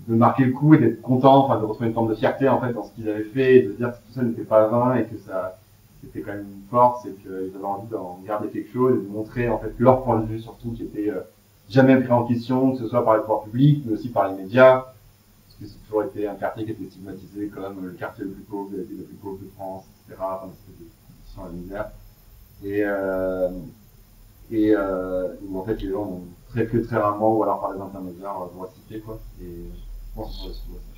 marquer le coup et d'être content, enfin de retrouver une forme de fierté en fait dans ce qu'ils avaient fait, et de dire que tout ça n'était pas vain et que ça c'était quand même une force et qu'ils avaient envie d'en garder quelque chose et de montrer en fait que leur point de vue surtout qui était jamais pris en question, que ce soit par les pouvoirs publics mais aussi par les médias, parce que c'est toujours été un quartier qui était stigmatisé comme le quartier le plus pauvre, le plus pauvre de France, etc. Enfin, c'était des conditions à la misère. Où en fait les gens ont très rarement ou alors par les intermédiaires vont assister quoi. Et je pense que c'est